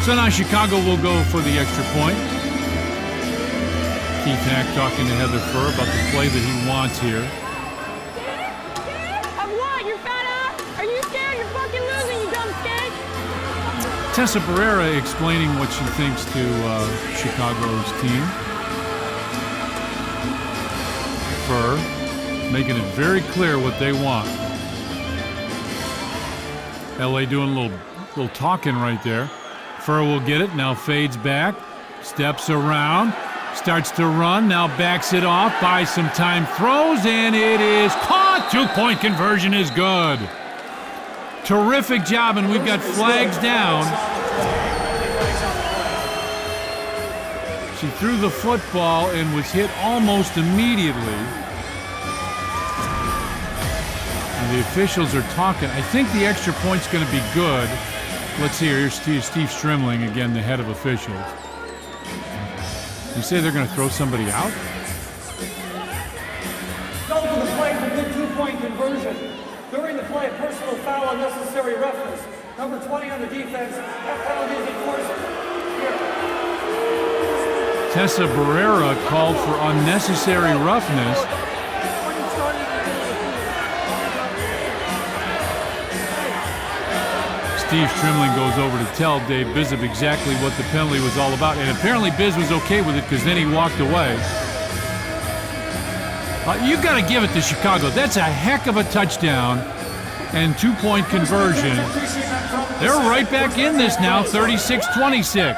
So now Chicago will go for the extra point. Keith Hack talking to Heather Furr about the play that he wants here. Of what? You're fed up? Are you scared? You're fucking losing, you dumb skate. Tessa Barrera explaining what she thinks to Chicago's team. Furr making it very clear what they want. LA doing a little talking right there. Furr will get it, now fades back, steps around, starts to run, now backs it off, buys some time, throws, and it is caught. 2-point conversion is good. Terrific job, and we've got flags down. She threw the football and was hit almost immediately. And the officials are talking. I think the extra point's going to be good. Let's see, here's Steve Strimling, again, the head of officials. You say they're going to throw somebody out? Go for the play for the 2-point conversion. conversion. During the play, personal foul, unnecessary roughness. Number 20 on the defense. That penalty is enforced. Here. Tessa Barrera called for unnecessary roughness. Steve Trimling goes over to tell Dave Bizzub exactly what the penalty was all about, and apparently Biz was okay with it because then he walked away. You got to give it to Chicago. That's a heck of a touchdown and two-point conversion. They're right back in this now, 36-26.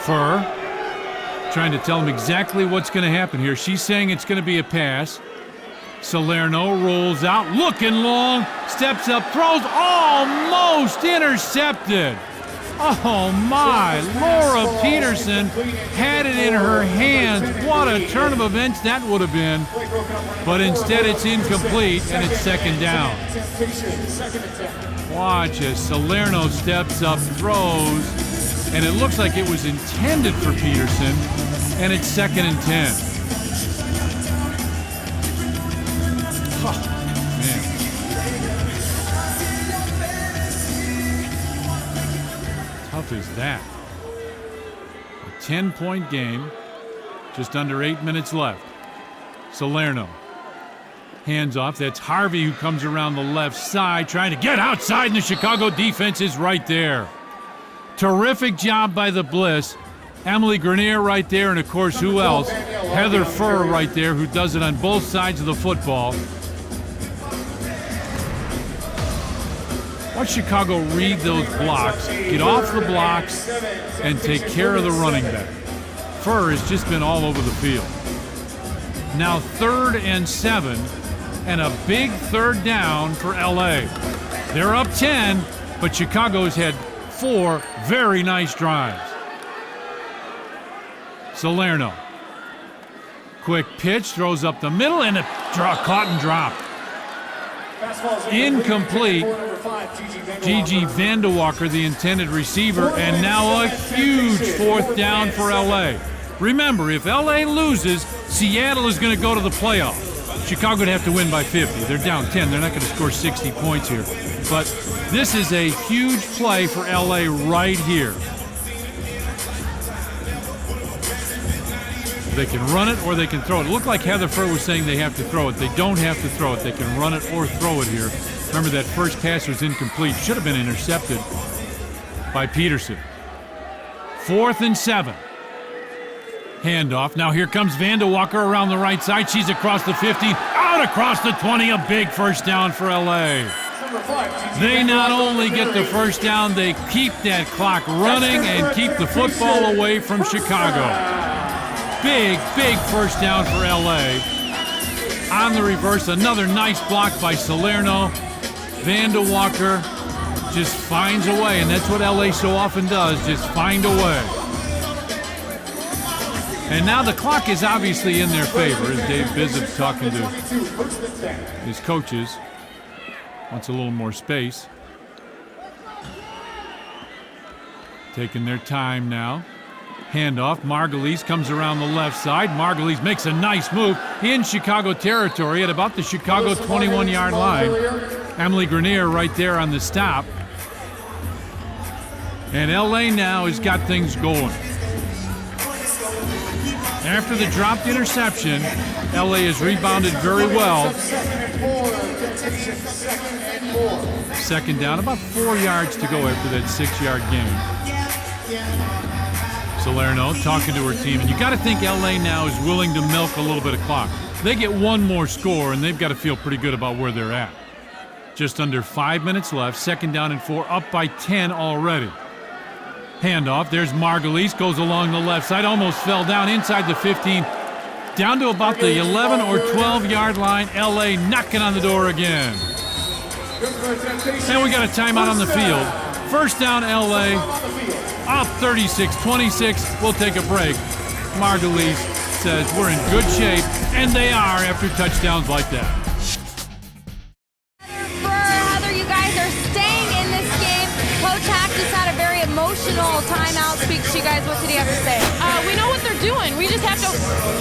Furr trying to tell him exactly what's going to happen here. She's saying it's going to be a pass. Salerno rolls out, looking long, steps up, throws, almost intercepted. Oh my, Laura Peterson had it in her hands. What a turn of events that would have been. But instead it's incomplete and it's second down. Watch as Salerno steps up, throws, and it looks like it was intended for Peterson, and it's 2nd and 10. Oh, man. Tough is that? A 10-point game, just under 8 minutes left. Salerno. Hands off. That's Harvey who comes around the left side, trying to get outside, and the Chicago defense is right there. Terrific job by the Bliss. Emily Grenier right there, and of course, who else? Heather Furr right there, who does it on both sides of the football. Watch Chicago read those blocks, get off the blocks, and take care of the running back. Furr has just been all over the field. Now 3rd and 7, and a big third down for LA. They're up 10, but Chicago's had 4 very nice drives. Salerno. Quick pitch, throws up the middle, and caught and dropped. Incomplete. Gigi Vandewalker, the intended receiver, and now a huge 4th down for LA. Remember, if LA loses, Seattle is going to go to the playoffs. Chicago would have to win by 50. They're down 10. They're not going to score 60 points here. But this is a huge play for LA right here. They can run it or they can throw it. It looked like Heather Furr was saying they have to throw it. They don't have to throw it. They can run it or throw it here. Remember, that first pass was incomplete. Should have been intercepted by Peterson. 4th and 7. Handoff. Now here comes Vandewalker around the right side. She's across the 15, out across the 20. A big first down for LA. They not only get the first down, they keep that clock running and keep the football away from Chicago. Big, big first down for LA. On the reverse, another nice block by Salerno. Vandewalker just finds a way, and that's what LA so often does, just find a way. And now the clock is obviously in their favor as Dave Bizzub's talking to his coaches. Wants a little more space. Taking their time now. Handoff. Margulies comes around the left side. Margulies makes a nice move in Chicago territory at about the Chicago 21-yard line. Emily Grenier right there on the stop. And LA now has got things going. After the dropped interception, LA has rebounded very well. 2nd down, about 4 yards to go after that 6-yard gain. Salerno talking to her team, and you got to think LA now is willing to milk a little bit of clock. They get one more score, and they've got to feel pretty good about where they're at. Just under 5 minutes left, 2nd down and 4, up by 10 already. Handoff, there's Margulies, goes along the left side, almost fell down inside the 15, down to about the 11 or 12-yard line. LA knocking on the door again. And we got a timeout on the field. First down, LA, up 36-26. We'll take a break. Margulies says we're in good shape, and they are after touchdowns like that. Heather, you guys are staying in this game. Coach Hack just had a very emotional timeout speak to you guys. What did he have to say? We know what they're doing. We just have to don't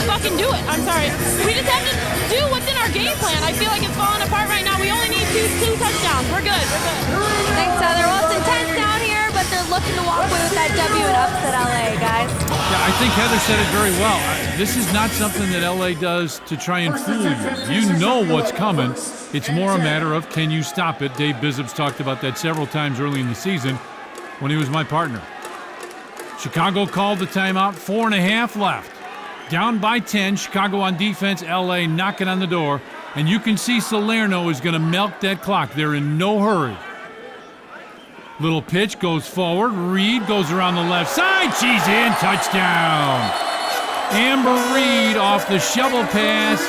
fucking do it. I'm sorry. We just have to do what's in our game plan. I feel like it's falling apart right now. We only need two touchdowns. We're good. Thanks, Heather. Well, it's intense down here, but they're looking to walk away with that W and upset LA, guys. Yeah, I think Heather said it very well. This is not something that LA does to try and fool you. You know what's coming. It's more a matter of, can you stop it? Dave Bissup's talked about that several times early in the season when he was my partner. Chicago called the timeout, 4.5 left. Down by 10, Chicago on defense, LA knocking on the door. And you can see Salerno is going to milk that clock. They're in no hurry. Little pitch goes forward. Reed goes around the left side. She's in. Touchdown. Amber Reed off the shovel pass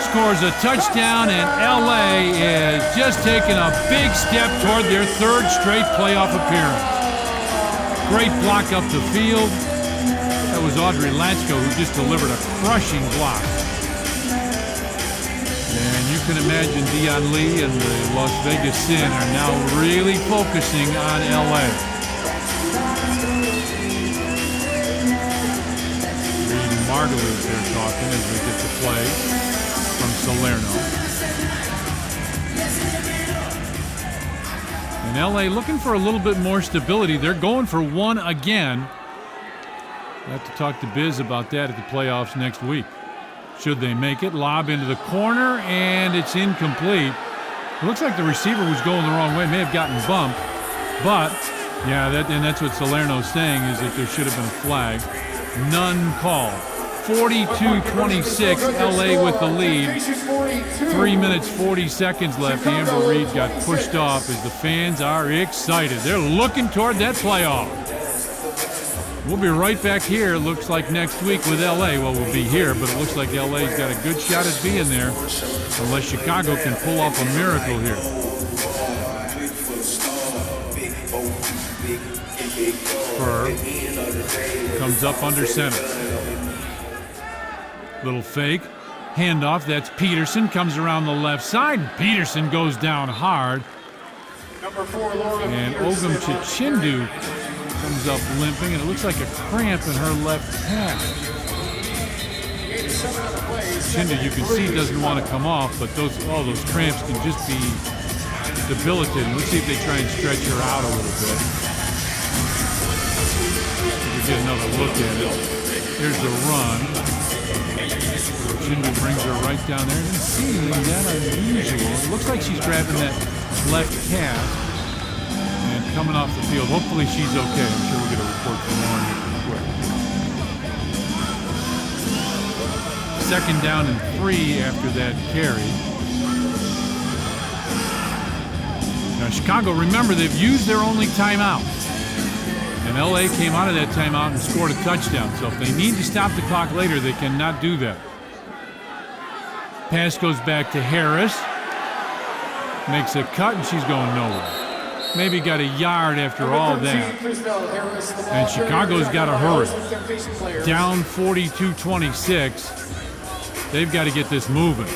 scores a touchdown, and LA is just taking a big step toward their third straight playoff appearance. Great block up the field. That was Audrey Latsko who just delivered a crushing block. And you can imagine Dion Lee and the Las Vegas Sin are now really focusing on LA. Reed and Margulies there talking as we get to play from Salerno. And LA looking for a little bit more stability. They're going for one again. We'll have to talk to Biz about that at the playoffs next week. Should they make it? Lob into the corner, and it's incomplete. It looks like the receiver was going the wrong way. May have gotten bumped. But, yeah, that's what Salerno's saying, is that there should have been a flag. None called. 42-26, LA with the lead. 3 minutes, 40 seconds left. Amber Reed got pushed off as the fans are excited. They're looking toward that playoff. We'll be right back here, looks like next week with LA. Well, we'll be here, but it looks like LA's got a good shot at being there, unless Chicago can pull off a miracle here. Furr comes up under center. Little fake. Handoff, that's Peterson, comes around the left side. Peterson goes down hard. And Ogum Chichindu comes up limping, and it looks like a cramp in her left calf. Chichindu, you can see, doesn't want to come off, but those cramps can just be debilitating. Let's see if they try and stretch her out a little bit. We'll get another look at it. Here's the run. Chichindu brings her right down there. Doesn't see anything that unusual. It looks like she's grabbing that left calf and coming off the field. Hopefully she's okay. I'm sure we'll get a report from Lauren quick. Second down and 3 after that carry. Now Chicago, remember, they've used their only timeout. And LA came out of that timeout and scored a touchdown. So if they need to stop the clock later, they cannot do that. Pass goes back to Harris. Makes a cut, and she's going nowhere. Maybe got a yard after all that. And Chicago's got to hurry. Down 42-26. They've got to get this moving.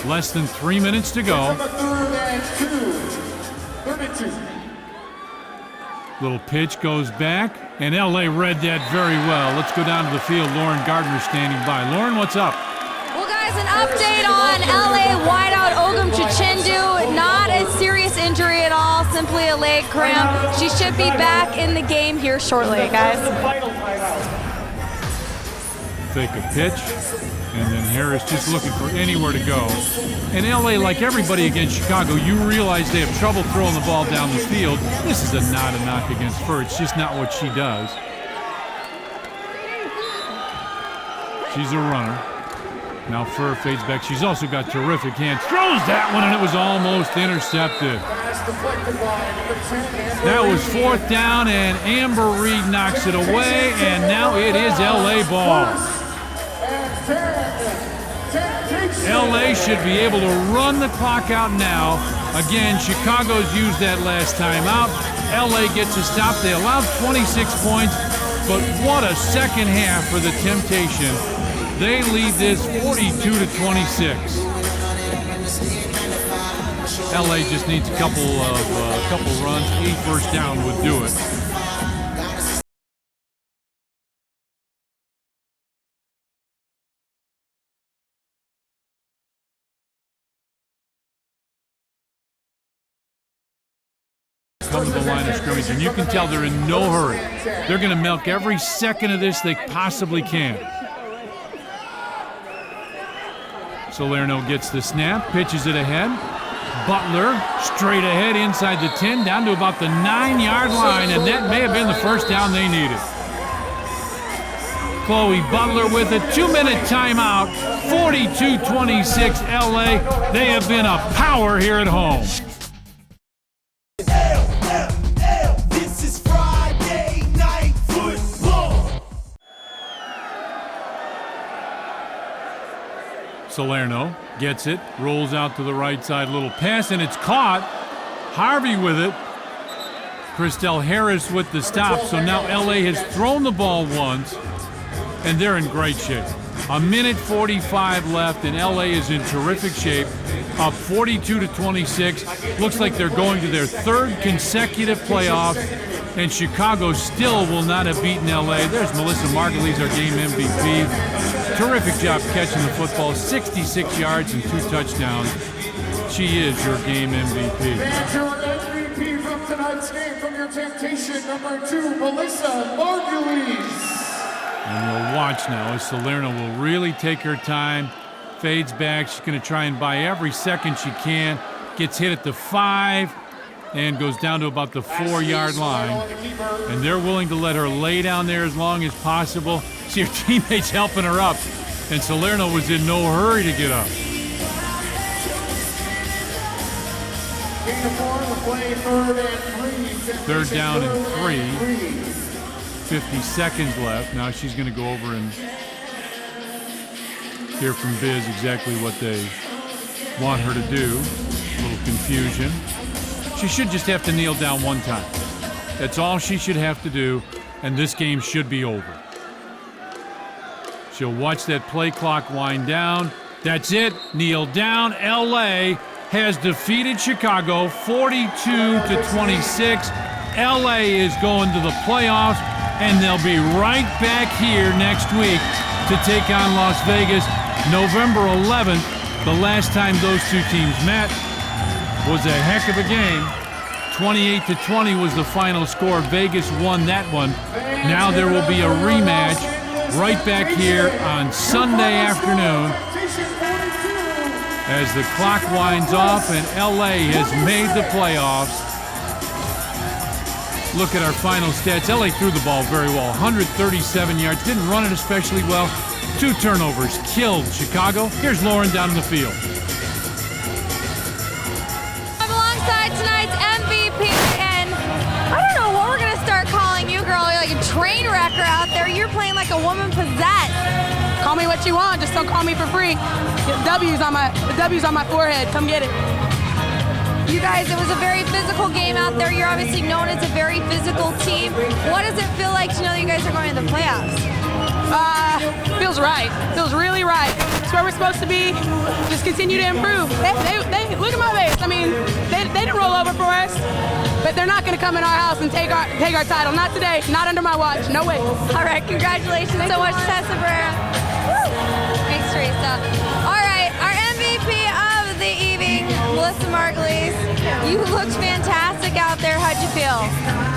Less than 3 minutes to go. Little pitch goes back, and LA read that very well. Let's go down to the field. Lauren Gardner standing by. Lauren, what's up? Well, guys, an update on LA wideout Ogum Chichindu. Not a serious injury at all, simply a leg cramp. She should be back in the game here shortly, guys. Fake a pitch, and then Harris just looking for anywhere to go. And LA, like everybody against Chicago, you realize they have trouble throwing the ball down the field. This is not a knock against Furr. It's just not what she does. She's a runner. Now Furr fades back. She's also got terrific hands. Throws that one, and it was almost intercepted. That was 4th down, and Amber Reed knocks it away, and now it is LA ball. LA should be able to run the clock out now. Again, Chicago's used that last time out. LA gets a stop. They allowed 26 points, but what a second half for the Temptation. They lead this 42-26. LA just needs a couple runs. A first down would do it. top of the line of scrimmage, and you can tell they're in no hurry. They're going to milk every second of this they possibly can. Salerno gets the snap, pitches it ahead. Butler straight ahead inside the 10, down to about the 9-yard line, and that may have been the first down they needed. Chloe Butler with a 2-minute timeout, 42-26 LA. They have been a power here at home. This is Friday Night Football. Salerno gets it, rolls out to the right side, little pass, and it's caught. Harvey with it. Christelle Harris with the stop. So now LA has thrown the ball once, and they're in great shape. 1:45 left, and LA is in terrific shape. Up 42-26. Looks like they're going to their third consecutive playoffs, and Chicago still will not have beaten LA. There's Melissa Margulies, our game MVP. Terrific job catching the football, 66 yards and 2 touchdowns. She is your game MVP. And your MVP from tonight's game, from your Temptation, number 2, Melissa Margulies. And we'll watch now as Salerno will really take her time, fades back. She's going to try and buy every second she can. Gets hit at the 5 and goes down to about the 4-yard line. And they're willing to let her lay down there as long as possible. See her teammates helping her up. And Salerno was in no hurry to get up. Third down and 3. 50 seconds left. Now she's going to go over and hear from Biz exactly what they want her to do. A little confusion. She should just have to kneel down one time. That's all she should have to do, and this game should be over. She'll watch that play clock wind down. That's it. Kneel down. LA has defeated Chicago 42-26. LA is going to the playoffs, and they'll be right back here next week to take on Las Vegas November 11th. The last time those two teams met was a heck of a game. 28-20 was the final score. Vegas won that one. Now there will be a rematch right back here on Sunday afternoon as the clock winds off and LA has made the playoffs. Look at our final stats. LA threw the ball very well. 137 yards. Didn't run it especially well. 2 turnovers. Killed Chicago. Here's Lauren down in the field. I'm alongside tonight's MVP, and I don't know what we're going to start calling you, girl. You're like a train wrecker out there. You're playing like a woman possessed. Call me what you want, just don't call me for free. The W's on my forehead. Come get it. You guys, it was a very physical game out there. You're obviously known as a very physical team. What does it feel like to know that you guys are going to the playoffs? Feels right. Feels really right. It's where we're supposed to be. Just continue to improve. They look at my face. I mean, they didn't roll over for us, but they're not going to come in our house and take our title. Not today. Not under my watch. No way. All right. Congratulations so much, Tessa Brera. Thanks, Teresa. All right. Our MVP of the evening, Melissa Margulies. You looked fantastic out there. How'd you feel?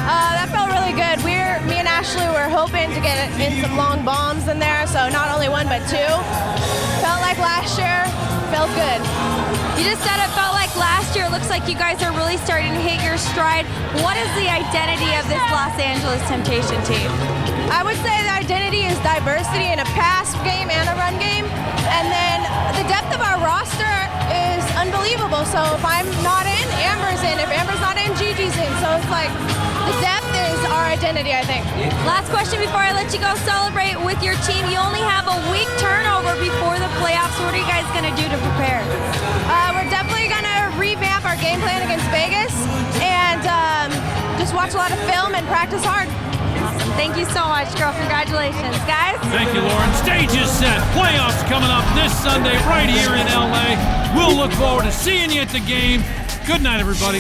That felt really good. Me and Ashley were hoping to get in some long bombs in there, so not only 1 but 2. Felt like last year. Felt good. You just said it felt like last year. It looks like you guys are really starting to hit your stride. What is the identity of this Los Angeles Temptation team? I would say the identity is diversity in a pass game and a run game. And then the depth of our roster is unbelievable. So if I'm not in, Amber's in. If Amber's not in, Gigi's in. So it's like the depth is our identity, I think. Last question before I let you go celebrate with your team. You only have a week turnover before the playoffs. What are you guys going to do to prepare? We're definitely going to revamp our game plan against Vegas and just watch a lot of film and practice hard. Awesome. Thank you so much, girl. Congratulations, guys. Thank you, Lauren. Stage is set. Playoffs coming up this Sunday right here in LA. We'll look forward to seeing you at the game. Good night, everybody.